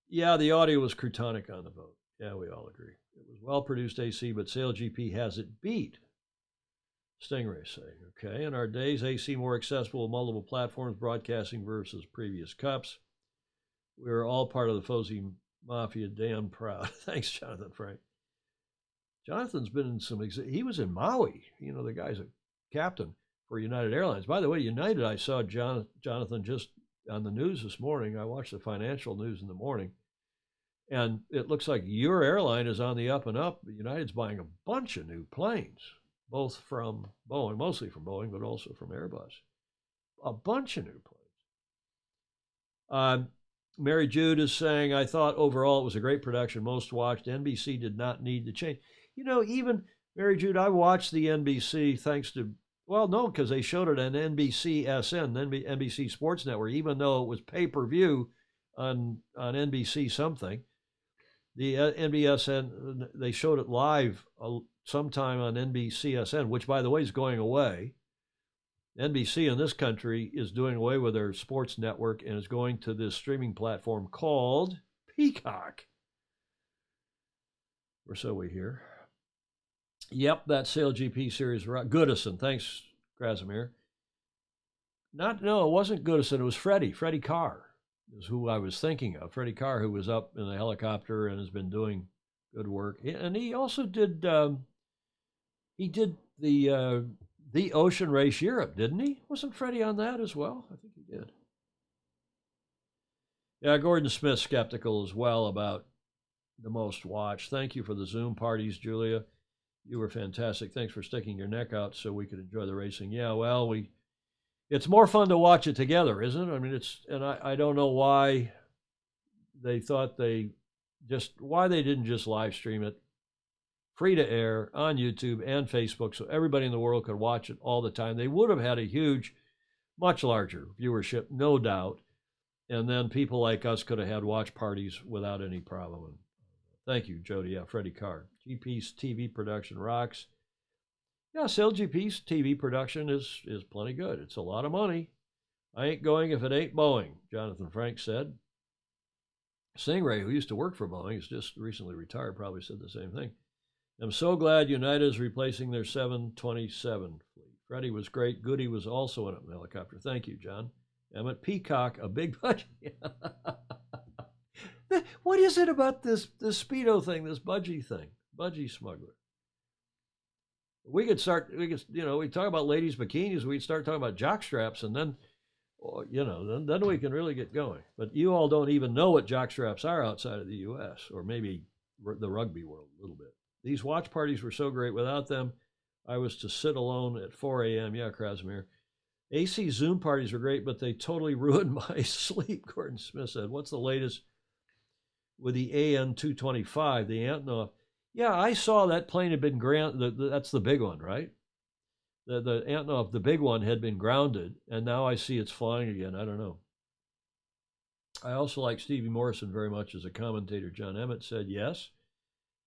yeah, the audio was croutonic on the boat. Yeah, we all agree. It was well-produced AC, but Sail GP has it beat. Stingray saying, okay, in our days, AC more accessible with multiple platforms, broadcasting versus previous cups. We're all part of the FOSI Mafia, damn proud. Thanks, Jonathan Frank. Jonathan's been in he was in Maui. The guy's a captain for United Airlines. By the way, United, I saw Jonathan just on the news this morning. I watched the financial news in the morning, and it looks like your airline is on the up and up. United's buying a bunch of new planes, both from Boeing, mostly from Boeing, but also from Airbus. A bunch of new planes. Mary Jude is saying, I thought overall it was a great production, most watched. NBC did not need to change. You know, even Mary Jude, I watched the NBC thanks to, well, no, because they showed it on NBCSN, NBC Sports Network, even though it was pay-per-view on NBC something. The NBSN, they showed it live sometime on NBCSN, which, by the way, is going away. NBC in this country is doing away with their sports network and is going to this streaming platform called Peacock. Or so we hear. Yep, that SailGP series. Goodison. Thanks, Krasimir. No, it wasn't Goodison. It was Freddie Carr is who I was thinking of. Freddie Carr, who was up in the helicopter and has been doing good work. And he also did, the Ocean Race Europe, didn't he? Wasn't Freddie on that as well? I think he did. Yeah, Gordon Smith skeptical as well about the most watched. Thank you for the Zoom parties, Julia. You were fantastic. Thanks for sticking your neck out so we could enjoy the racing. Yeah, well, it's more fun to watch it together, isn't it? I mean, I don't know why they thought why they didn't just live stream it free to air on YouTube and Facebook so everybody in the world could watch it all the time. They would have had a huge, much larger viewership, no doubt. And then people like us could have had watch parties without any problem. Thank you, Jody. Yeah, Freddie Carr. GP's TV production rocks. Yeah, SailGP's TV production is plenty good. It's a lot of money. I ain't going if it ain't Boeing, Jonathan Frank said. Stingray, who used to work for Boeing, is just recently retired, probably said the same thing. I'm so glad United is replacing their 727 fleet. Freddie was great. Goody was also in a helicopter. Thank you, John. Emmett Peacock, a big budget. What is it about this Speedo thing, this budgie thing? Budgie smuggler. We talk about ladies' bikinis, we'd start talking about jock straps, and then, then we can really get going. But you all don't even know what jock straps are outside of the U.S., or maybe the rugby world a little bit. These watch parties were so great. Without them, I was to sit alone at 4 a.m. Yeah, Krasimir. AC Zoom parties were great, but they totally ruined my sleep, Gordon Smith said. What's the latest with the AN-225, the Antonov? Yeah, I saw that plane had been grounded. That's the big one, right? The Antonov, the big one, had been grounded, and now I see it's flying again. I don't know. I also like Stevie Morrison very much as a commentator. John Emmett said yes.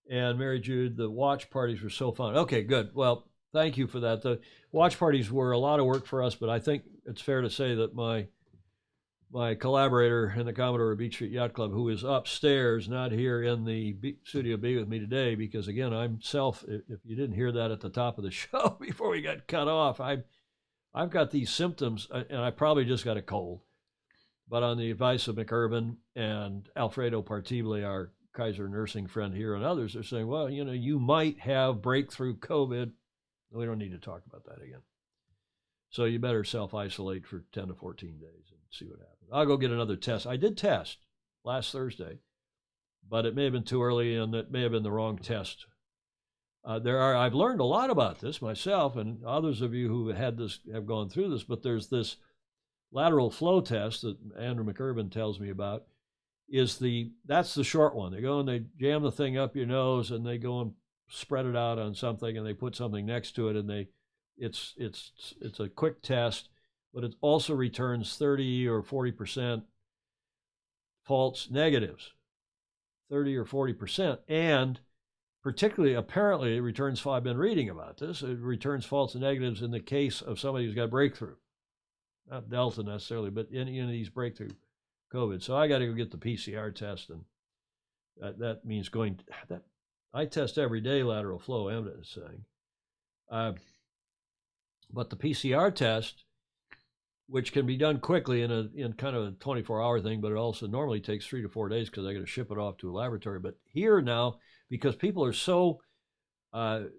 And Mary Jude, the watch parties were so fun. Okay, good. Well, thank you for that. The watch parties were a lot of work for us, but I think it's fair to say that my collaborator in the Commodore Beach Street Yacht Club, who is upstairs, not here in the Studio B with me today, because again, if you didn't hear that at the top of the show before we got cut off, I've got these symptoms, and I probably just got a cold. But on the advice of McUrban and Alfredo Partible, our Kaiser nursing friend here, and others are saying, well, you might have breakthrough COVID. We don't need to talk about that again. So you better self-isolate for 10 to 14 days and see what happens. I'll go get another test. I did test last Thursday, but it may have been too early, and it may have been the wrong test. I've learned a lot about this myself, and others of you who have gone through this, but there's this lateral flow test that Andrew McUrban tells me about. That's the short one. They go and they jam the thing up your nose, and they go and spread it out on something, and they put something next to it, and it's a quick test, but it also returns 30 or 40% false negatives, 30 or 40%, and particularly, apparently, it returns. I've been reading about this. It returns false negatives in the case of somebody who's got breakthrough, not Delta necessarily, but any of these breakthrough COVID. So I got to go get the PCR test, and that means I test every day lateral flow, Emmett is saying. But the PCR test, which can be done quickly in kind of a 24-hour thing, but it also normally takes 3 to 4 days because I got to ship it off to a laboratory. But here now, because people are so, the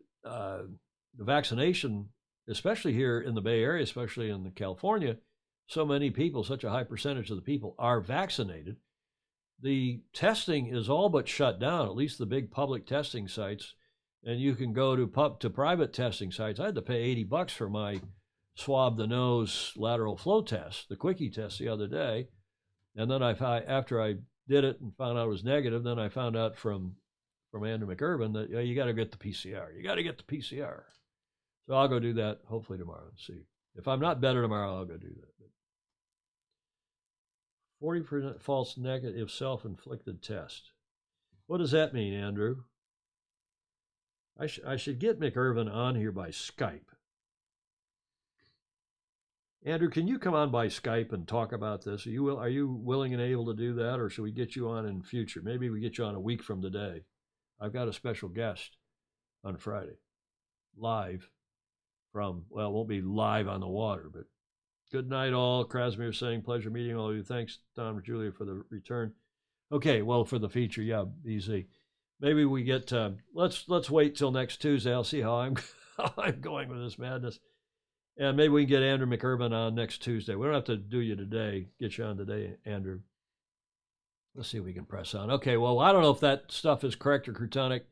vaccination especially here in the Bay Area, especially in California, so many people, such a high percentage of the people are vaccinated. The testing is all but shut down, at least the big public testing sites. And you can go to private testing sites. I had to pay $80 for my swab the nose lateral flow test, the quickie test the other day. And then after I did it and found out it was negative, then I found out from Andrew McIrvin that you got to get the PCR. You got to get the PCR. So I'll go do that hopefully tomorrow and see. If I'm not better tomorrow, I'll go do that. 40% false negative self-inflicted test. What does that mean, Andrew? I should get McIrvin on here by Skype. Andrew, can you come on by Skype and talk about this? Are you willing and able to do that, or should we get you on in future? Maybe we get you on a week from today. I've got a special guest on Friday, live from, well, it won't be live on the water, but good night all. Krasmir saying, pleasure meeting all of you. Thanks, Tom and Julia, for the return. Okay, well, for the feature, yeah, easy. Maybe we get, let's wait till next Tuesday. I'll see how I'm going with this madness. And maybe we can get Andrew McIrvin on next Tuesday. We don't have to do you today, get you on today, Andrew. Let's see if we can press on. Okay, well, I don't know if that stuff is correct or Crutonic.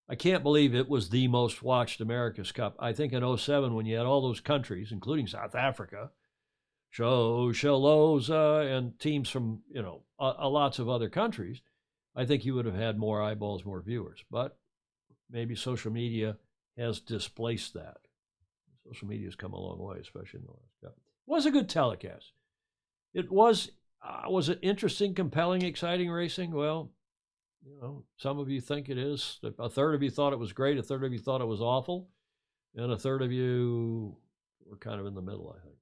I can't believe it was the most watched America's Cup. I think in 2007, when you had all those countries, including South Africa, Shaloza, and teams from, lots of other countries, I think you would have had more eyeballs, more viewers. But maybe social media has displaced that. Social media has come a long way, especially in the last couple. It was a good telecast. It was it interesting, compelling, exciting racing? Well, some of you think it is. A third of you thought it was great. A third of you thought it was awful. And a third of you were kind of in the middle, I think.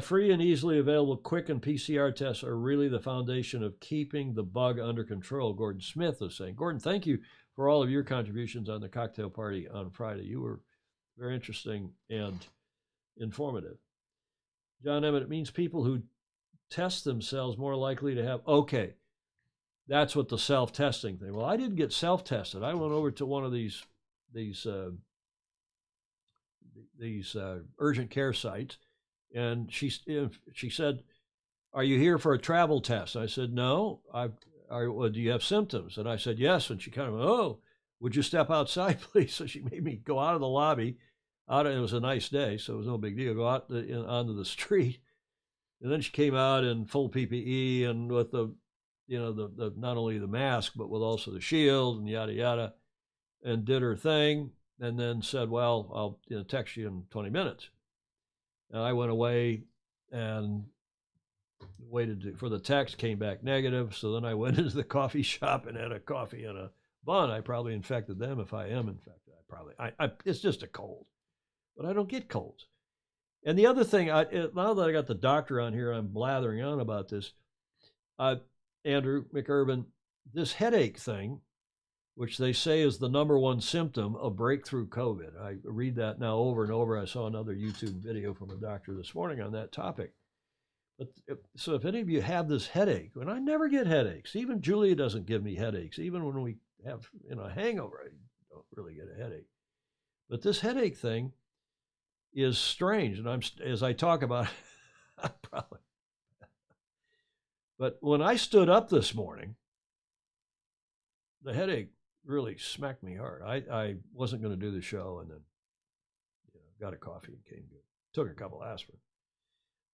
Free and easily available quick and PCR tests are really the foundation of keeping the bug under control, Gordon Smith is saying. Gordon, thank you for all of your contributions on the cocktail party on Friday. You were very interesting and informative. John Emmett, it means people who test themselves more likely to have, okay, that's what the self-testing thing. Well, I didn't get self-tested. I went over to one of these urgent care sites, and she said, "Are you here for a travel test?" I said, "No." Well, do you have symptoms? And I said, "Yes." And she kind of, "Oh, would you step outside, please?" So she made me go out of the lobby. It was a nice day, so it was no big deal. Go out onto the street, and then she came out in full PPE and with the not only the mask but with also the shield and yada yada, and did her thing, and then said, "Well, I'll text you in 20 minutes." And I went away and waited for the text. Came back negative, so then I went into the coffee shop and had a coffee and a bun. I probably infected them. If I am infected, it's just a cold. But I don't get colds. And the other thing, now that I got the doctor on here, I'm blathering on about this. Andrew McIrvin, this headache thing, which they say is the #1 symptom of breakthrough COVID. I read that now over and over. I saw another YouTube video from a doctor this morning on that topic. So if any of you have this headache, and I never get headaches, even Julia doesn't give me headaches, even when we have a hangover, I don't really get a headache. But this headache thing is strange, and as I talk about it, probably. But when I stood up this morning, the headache really smacked me hard. I wasn't going to do the show, and then got a coffee and came good. Took a couple aspirin.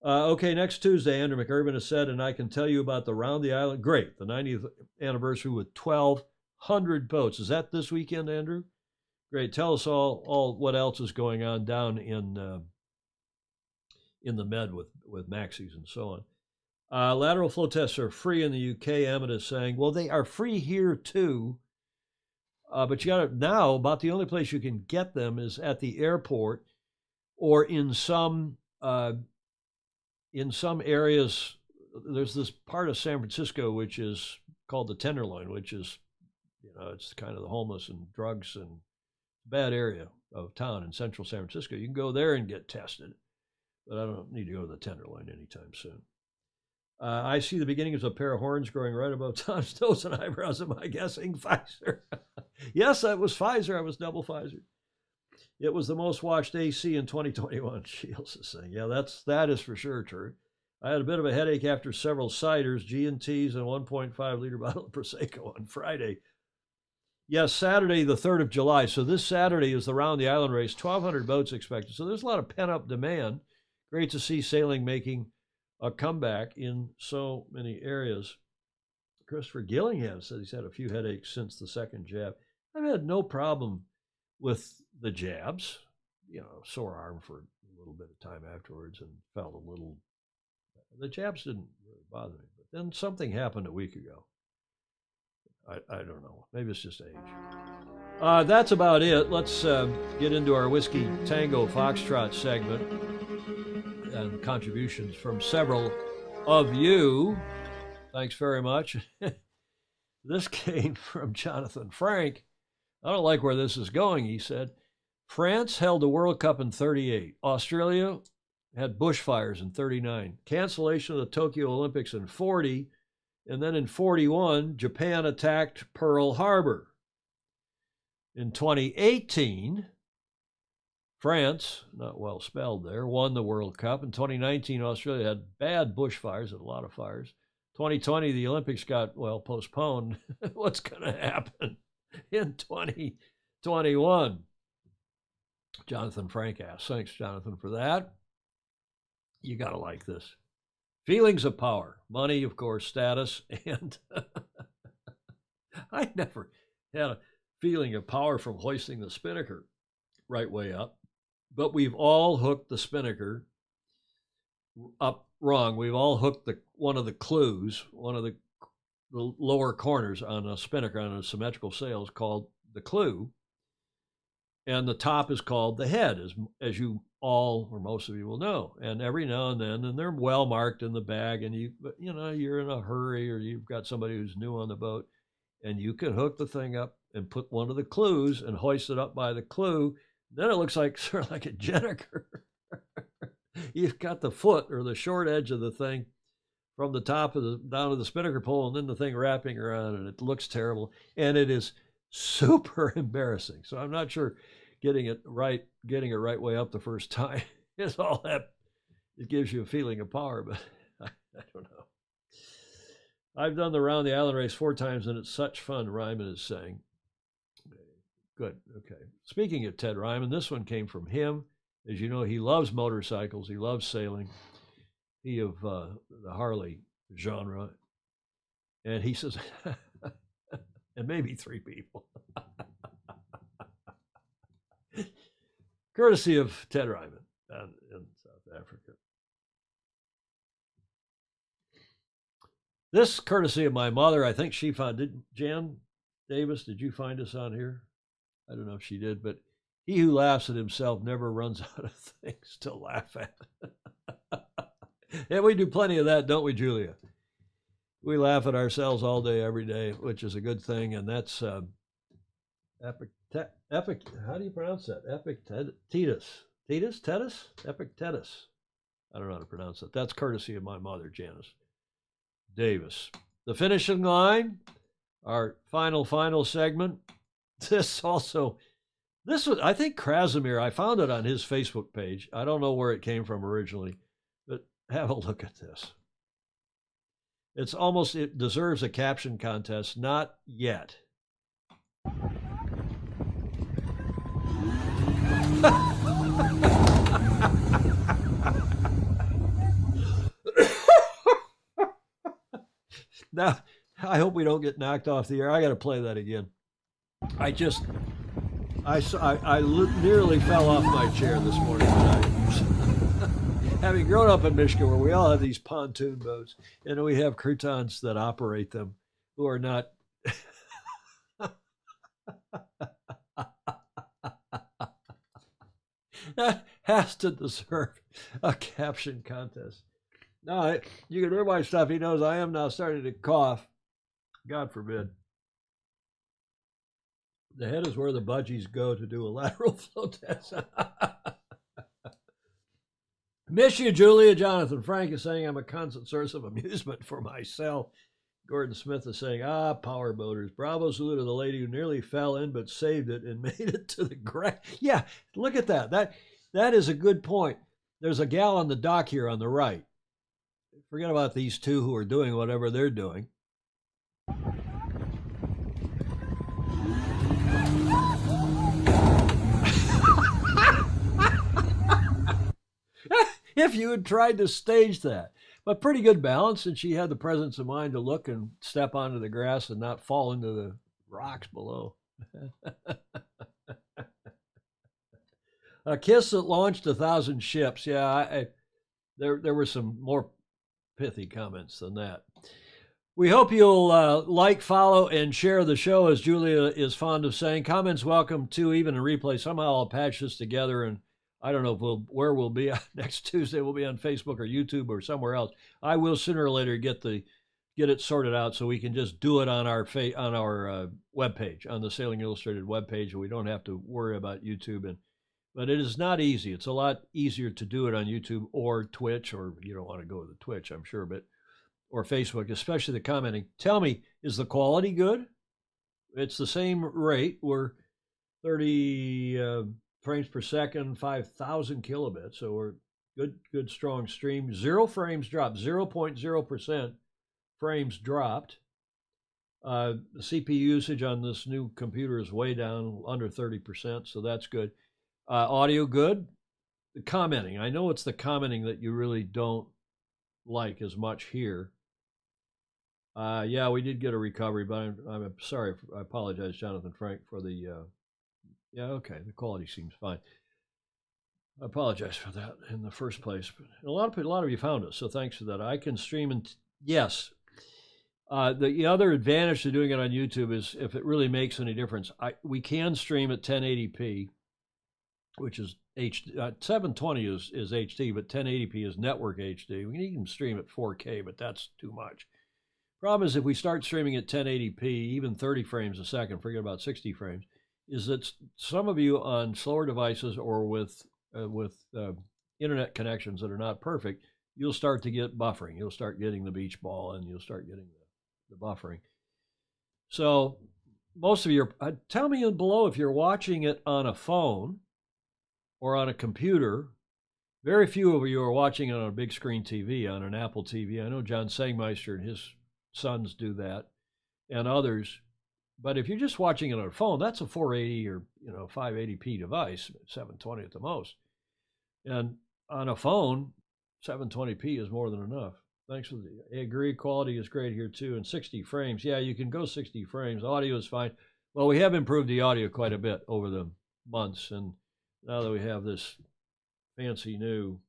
Okay, next Tuesday, Andrew McIrvin has said, and I can tell you about the Round the Island. Great, the 90th anniversary with 1,200 boats. Is that this weekend, Andrew? Great. Tell us all what else is going on down in the Med with maxis and so on. Lateral flow tests are free in the UK. Emmett is saying, well, they are free here too. But you got to now. About the only place you can get them is at the airport, or in some areas. There's this part of San Francisco which is called the Tenderloin, which is it's kind of the homeless and drugs and bad area of town in central San Francisco. You can go there and get tested, but I don't need to go to the Tenderloin anytime soon. I see the beginnings of a pair of horns growing right above Tom's nose and eyebrows. Am I guessing Pfizer? Yes, that was Pfizer. I was double Pfizer. It was the most watched AC in 2021, Shields is saying. Yeah, that is for sure true. I had a bit of a headache after several ciders, G&Ts, and 1.5 liter bottle of Prosecco on Friday. Yes, Saturday, the 3rd of July. So this Saturday is the Round the Island race, 1,200 boats expected. So there's a lot of pent-up demand. Great to see sailing making a comeback in so many areas. Christopher Gillingham said he's had a few headaches since the second jab. I've had no problem with the jabs. You know, sore arm for a little bit of time afterwards and felt a little. The jabs didn't really bother me. But then something happened a week ago. I don't know. Maybe it's just age. That's about it. Let's get into our Whiskey Tango Foxtrot segment and contributions from several of you. Thanks very much. This came from Jonathan Frank. I don't like where this is going, he said. France held the World Cup in 1938. Australia had bushfires in 1939. Cancellation of the Tokyo Olympics in 1940. And then in 1941, Japan attacked Pearl Harbor. In 2018, France, not well spelled there, won the World Cup. In 2019, Australia had bad bushfires, a lot of fires. 2020, the Olympics got, well, postponed. What's going to happen in 2021? Jonathan Frank asks. Thanks, Jonathan, for that. You got to like this. Feelings of power, money, of course, status, and I never had a feeling of power from hoisting the spinnaker right way up, but we've all hooked the spinnaker up wrong. We've all hooked one of the clews, one of the lower corners on a spinnaker on a symmetrical sail is called the clew, and the top is called the head, as you all or most of you will know. And every now and then, and they're well marked in the bag, and you're in a hurry or you've got somebody who's new on the boat, and you can hook the thing up and put one of the clews and hoist it up by the clew. Then it looks like sort of like a jenniker. You've got the foot or the short edge of the thing from the top of down to the spinnaker pole, and then the thing wrapping around, and it looks terrible, and it is super embarrassing. So I'm not sure getting it right way up the first time is all that. It gives you a feeling of power, but I don't know. I've done the Round the Island race 4 times, and it's such fun, Ryman is saying. Good, okay. Speaking of Ted Ryman, this one came from him. As you know, he loves motorcycles. He loves sailing. He of the Harley genre. And he says, and maybe 3 people. Courtesy of Ted Ryman in South Africa. This courtesy of my mother, I think she found it. Jan Davis, did you find us on here? I don't know if she did, but he who laughs at himself never runs out of things to laugh at. And we do plenty of that, don't we, Julia? We laugh at ourselves all day, every day, which is a good thing, and that's how do you pronounce that? Epictetus? Epictetus. I don't know how to pronounce it. That's courtesy of my mother, Janice Davis. The finishing line, our final segment. This was, I think Krasimir, I found it on his Facebook page. I don't know where it came from originally, but have a look at this. It deserves a caption contest. Not yet. Now, I hope we don't get knocked off the air. I got to play that again. I nearly fell off my chair this morning. Having grown up in Michigan, where we all have these pontoon boats, and we have croutons that operate them, who are not. That has to deserve a caption contest. No, you can hear my stuff. He knows I am now starting to cough. God forbid. The head is where the budgies go to do a lateral flow test. Miss you, Julia. Jonathan Frank is saying I'm a constant source of amusement for myself. Gordon Smith is saying, power boaters. Bravo salute to the lady who nearly fell in but saved it and made it to the ground. Yeah, look at that. That is a good point. There's a gal on the dock here on the right. Forget about these two who are doing whatever they're doing. If you had tried to stage that. But pretty good balance, and she had the presence of mind to look and step onto the grass and not fall into the rocks below. A kiss that launched 1,000 ships. Yeah, there were some more pithy comments than that. We hope you'll like, follow, and share the show, as Julia is fond of saying. Comments welcome, too, even in replay. Somehow I'll patch this together, and I don't know where we'll be next Tuesday. We'll be on Facebook or YouTube or somewhere else. I will sooner or later get it sorted out so we can just do it on our webpage, on the Sailing Illustrated webpage, and we don't have to worry about YouTube. But it is not easy. It's a lot easier to do it on YouTube or Twitch, or you don't want to go to the Twitch, I'm sure, or Facebook, especially the commenting. Tell me, is the quality good? It's the same rate. We're 30 frames per second, 5,000 kilobits. So we're good, strong stream. 0 frames dropped, 0.0% frames dropped. The CPU usage on this new computer is way down, under 30%, so that's good. Audio good. The commenting. I know it's the commenting that you really don't like as much here. Yeah, we did get a recovery, but I'm sorry. I apologize, Jonathan Frank, for the... yeah, okay, the quality seems fine. I apologize for that in the first place. But a lot of you found us, so thanks for that. I can stream, and yes. The other advantage to doing it on YouTube is, if it really makes any difference, we can stream at 1080p, which is 720 is HD, but 1080p is network HD. We can even stream at 4K, but that's too much. Problem is, if we start streaming at 1080p, even 30 frames a second, forget about 60 frames, is that some of you on slower devices or with internet connections that are not perfect, you'll start to get buffering. You'll start getting the beach ball, and you'll start getting the buffering. So most of you, tell me below if you're watching it on a phone or on a computer. Very few of you are watching it on a big screen TV, on an Apple TV. I know John Sangmeister and his sons do that, and others. But if you're just watching it on a phone, that's a 480 or 580p device, 720 at the most. And on a phone, 720p is more than enough. Thanks for I agree. Quality is great here too. And 60 frames. Yeah, you can go 60 frames. Audio is fine. Well, we have improved the audio quite a bit over the months. And now that we have this fancy new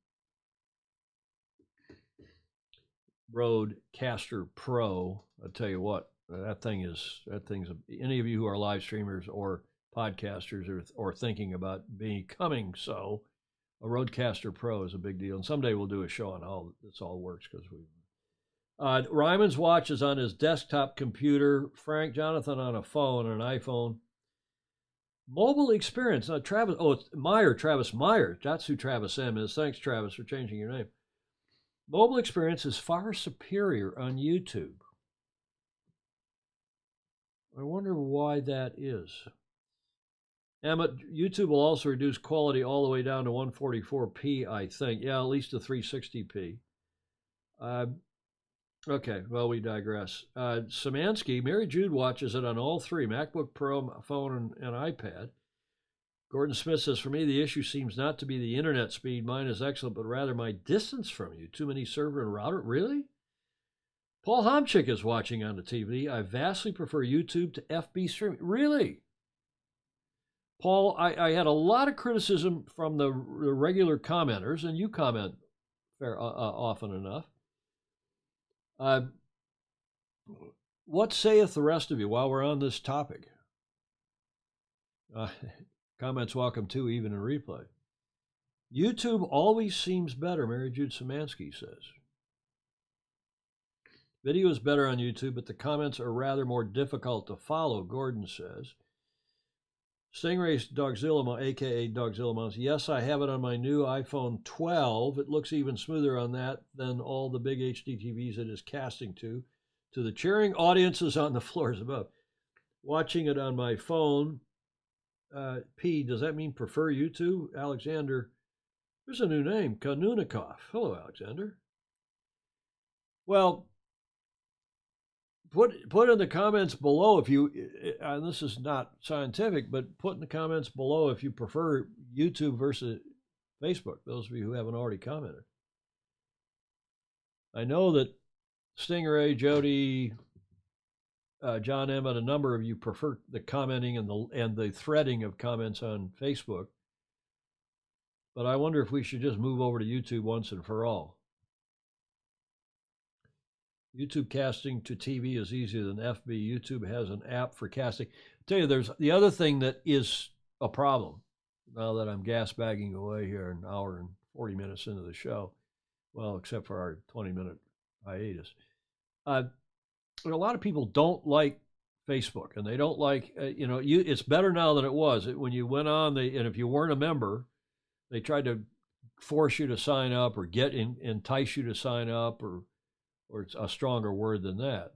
Rodecaster Pro, I'll tell you what, thing's any of you who are live streamers or podcasters or thinking about becoming so, a Rodecaster Pro is a big deal. And someday we'll do a show on how this all works, because Ryman's watch is on his desktop computer. Frank, Jonathan on a phone, an iPhone. Mobile experience. Travis, it's Travis Meyer. That's who Travis M is. Thanks, Travis, for changing your name. Mobile experience is far superior on YouTube. I wonder why that is. But YouTube will also reduce quality all the way down to 144p, I think. Yeah, at least to 360p. Okay, well, we digress. Szymanski, Mary Jude watches it on all three, MacBook Pro, phone, and iPad. Gordon Smith says, for me, the issue seems not to be the internet speed. Mine is excellent, but rather my distance from you. Too many server and router? Really? Paul Homchick is watching on the TV. I vastly prefer YouTube to FB streaming. Really? Paul, I had a lot of criticism from the regular commenters, and you comment often enough. What saith the rest of you while we're on this topic? Comments welcome too, even in replay. YouTube always seems better, Mary Jude Szymanski says. Video is better on YouTube, but the comments are rather more difficult to follow, Gordon says. Stingray's Dogzilla, a.k.a. Dogzilla Mouse. Yes, I have it on my new iPhone 12. It looks even smoother on that than all the big HD TVs it is casting to. To the cheering audiences on the floors above. Watching it on my phone. P, does that mean prefer YouTube? Alexander, there's a new name, Kanunikov. Hello, Alexander. Well, put in the comments below if you, and this is not scientific, but put in the comments below if you prefer YouTube versus Facebook, those of you who haven't already commented. I know that Stingray, Jody, John Emmett, a number of you prefer the commenting and the threading of comments on Facebook. But I wonder if we should just move over to YouTube once and for all. YouTube casting to TV is easier than FB. YouTube has an app for casting. I'll tell you, there's the other thing that is a problem. Now that I'm gas bagging away here an hour and 40 minutes into the show, well, except for our 20-minute hiatus. A lot of people don't like Facebook, and they don't like, it's better now than it was. When you went on, and if you weren't a member, they tried to force you to sign up or entice you to sign up, or it's a stronger word than that.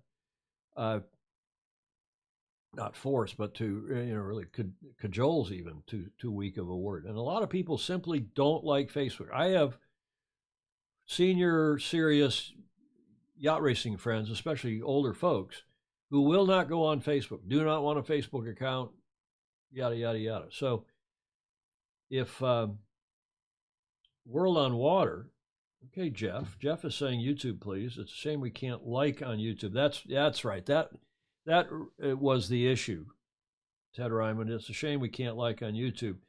Not force, but to, really cajoles even, too weak of a word. And a lot of people simply don't like Facebook. I have senior, serious yacht racing friends, especially older folks, who will not go on Facebook, do not want a Facebook account, yada, yada, yada. So if World on Water, okay, Jeff is saying YouTube, please. It's a shame we can't like on YouTube. That's right. That was the issue, Ted Ryman. It's a shame we can't like on YouTube.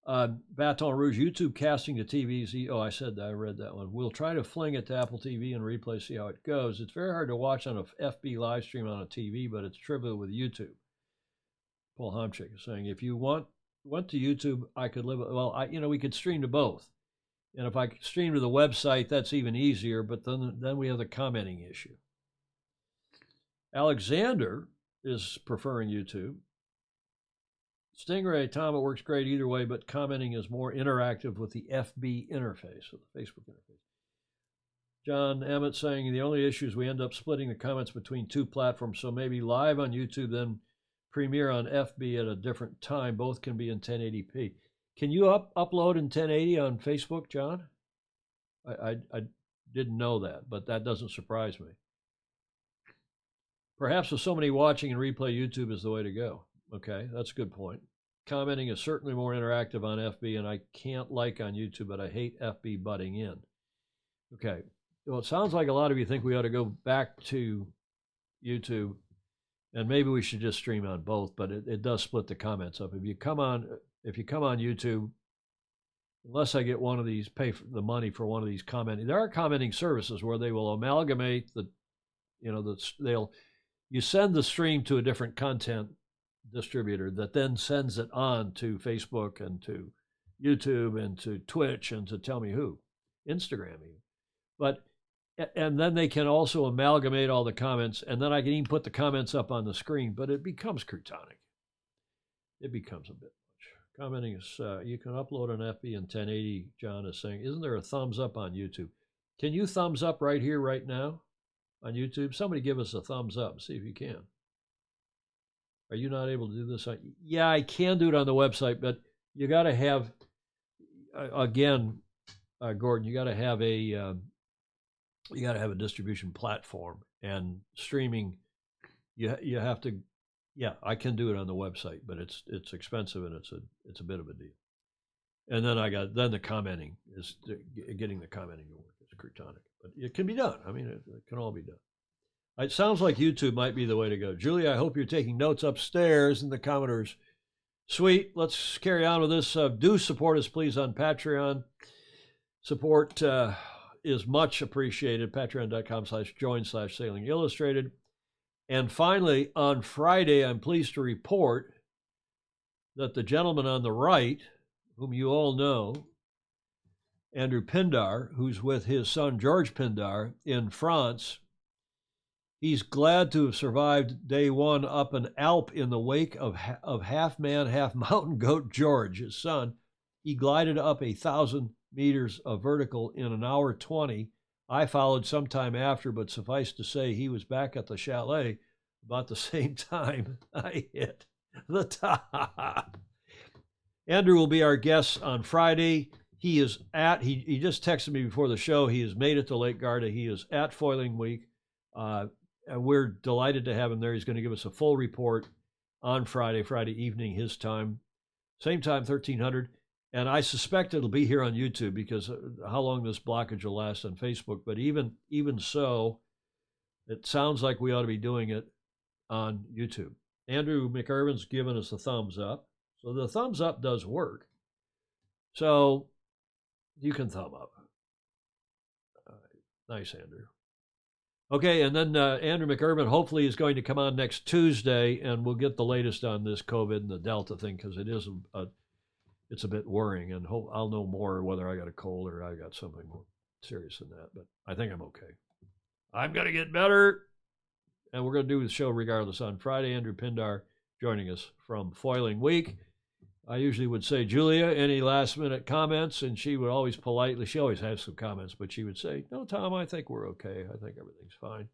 Baton Rouge, YouTube casting to TVs. Oh, I said that. I read that one. We'll try to fling it to Apple TV and replay, see how it goes. It's very hard to watch on a FB live stream on a TV, but it's trivial with YouTube. Paul Homchick is saying, if you went to YouTube, I could live. Well, we could stream to both. And if I stream to the website, that's even easier, but then we have the commenting issue. Alexander is preferring YouTube. Stingray, Tom, it works great either way, but commenting is more interactive with the FB interface, with the Facebook interface. John Emmett saying the only issue is we end up splitting the comments between two platforms, so maybe live on YouTube, then premiere on FB at a different time. Both can be in 1080p. Can you upload in 1080 on Facebook, John? I didn't know that, but that doesn't surprise me. Perhaps with so many watching and replay, YouTube is the way to go. Okay, that's a good point. Commenting is certainly more interactive on FB, and I can't like on YouTube, but I hate FB butting in. Okay, well, it sounds like a lot of you think we ought to go back to YouTube, and maybe we should just stream on both, but it does split the comments up. If you come on YouTube, unless I get one of these, pay for the money for one of these commenting, there are commenting services where they will amalgamate you send the stream to a different content distributor that then sends it on to Facebook and to YouTube and to Twitch and to tell me who, Instagram even. And then they can also amalgamate all the comments, and then I can even put the comments up on the screen, but it becomes croutonic. It becomes a bit much. Commenting is, you can upload an FB in 1080, John is saying. Isn't there a thumbs up on YouTube? Can you thumbs up right here, right now on YouTube? Somebody give us a thumbs up, see if you can. Are you not able to do this? Yeah, I can do it on the website, but you got to have, again, Gordon, you got to have a distribution platform, and streaming. You have to. Yeah, I can do it on the website, but it's expensive, and it's a bit of a deal. And then the commenting is getting the commenting to work. It's croutonic, but it can be done. I mean, it can all be done. It sounds like YouTube might be the way to go. Julie, I hope you're taking notes upstairs in the Commodore's suite. Let's carry on with this. Do support us, please, on Patreon. Support is much appreciated. Patreon.com/join/Sailing Illustrated. And finally, on Friday, I'm pleased to report that the gentleman on the right, whom you all know, Andrew Pindar, who's with his son George Pindar in France, he's glad to have survived day one up an Alp in the wake of half man, half mountain goat George, his son. He glided up 1,000 meters of vertical in an hour 20 I followed sometime after, but suffice to say, he was back at the chalet about the same time I hit the top. Andrew will be our guest on Friday. He is he just texted me before the show. He has made it to Lake Garda. He is at Foiling Week. And we're delighted to have him there. He's going to give us a full report on Friday evening, his time. Same time, 1300. And I suspect it'll be here on YouTube because how long this blockage will last on Facebook. But even so, it sounds like we ought to be doing it on YouTube. Andrew McIrvin's given us a thumbs up. So the thumbs up does work. So you can thumb up. Nice, Andrew. Okay, and then Andrew McIrvin hopefully is going to come on next Tuesday, and we'll get the latest on this COVID and the Delta thing because it is it's a bit worrying, and I'll know more whether I got a cold or I got something more serious than that. But I think I'm okay. I'm going to get better, and we're going to do the show regardless on Friday. Andrew Pindar joining us from Foiling Week. I usually would say, Julia, any last-minute comments? And she would always politely, she always has some comments, but she would say, no, Tom, I think we're okay. I think everything's fine.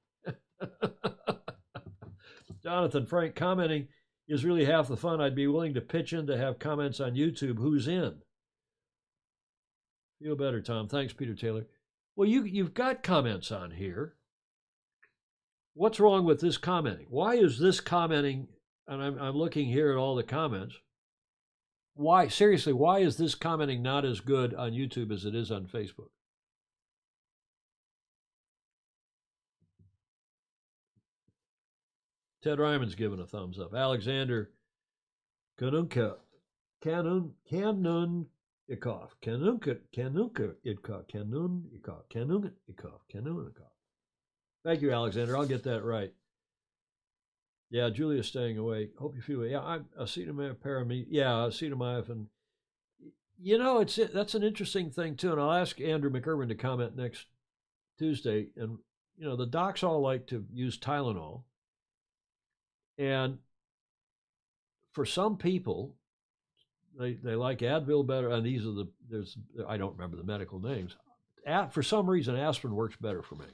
Jonathan Frank commenting is really half the fun. I'd be willing to pitch in to have comments on YouTube. Who's in? Feel better, Tom. Thanks, Peter Taylor. Well, you've got comments on here. What's wrong with this commenting? Why is this commenting, and I'm looking here at all the comments, why, seriously, why is this commenting not as good on YouTube as it is on Facebook? Ted Ryman's given a thumbs up. Alexander Kanunkikov. Thank you, Alexander. I'll get that right. Yeah, Julia's staying awake. Hope you feel it. Yeah, I'm acetaminophen. Yeah, acetaminophen. You know, that's an interesting thing too. And I'll ask Andrew McIrvin to comment next Tuesday. And you know, the docs all like to use Tylenol, and for some people, they like Advil better. And these are I don't remember the medical names. For some reason, aspirin works better for me.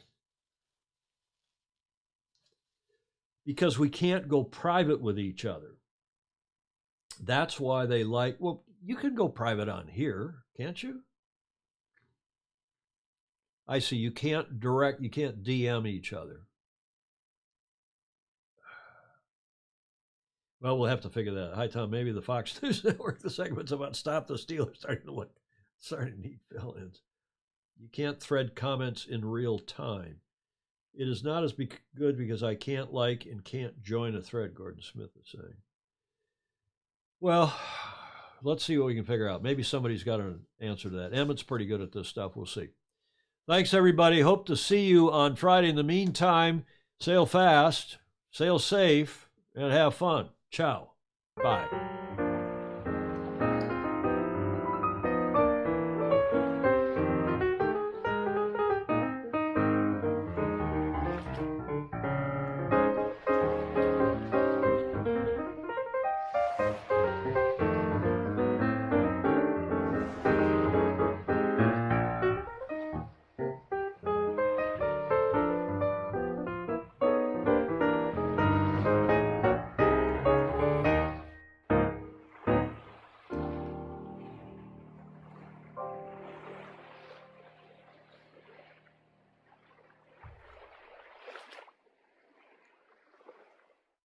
Because we can't go private with each other. That's why they like, well, you can go private on here, can't you? I see, you can't DM each other. Well, we'll have to figure that out. Hi, Tom, maybe the Fox News Network, the segments about Stop the Steal are starting to need fill-ins. You can't thread comments in real time. It is not as good because I can't like and can't join a thread, Gordon Smith is saying. Well, let's see what we can figure out. Maybe somebody's got an answer to that. Emmett's pretty good at this stuff. We'll see. Thanks, everybody. Hope to see you on Friday. In the meantime, sail fast, sail safe, and have fun. Ciao. Bye.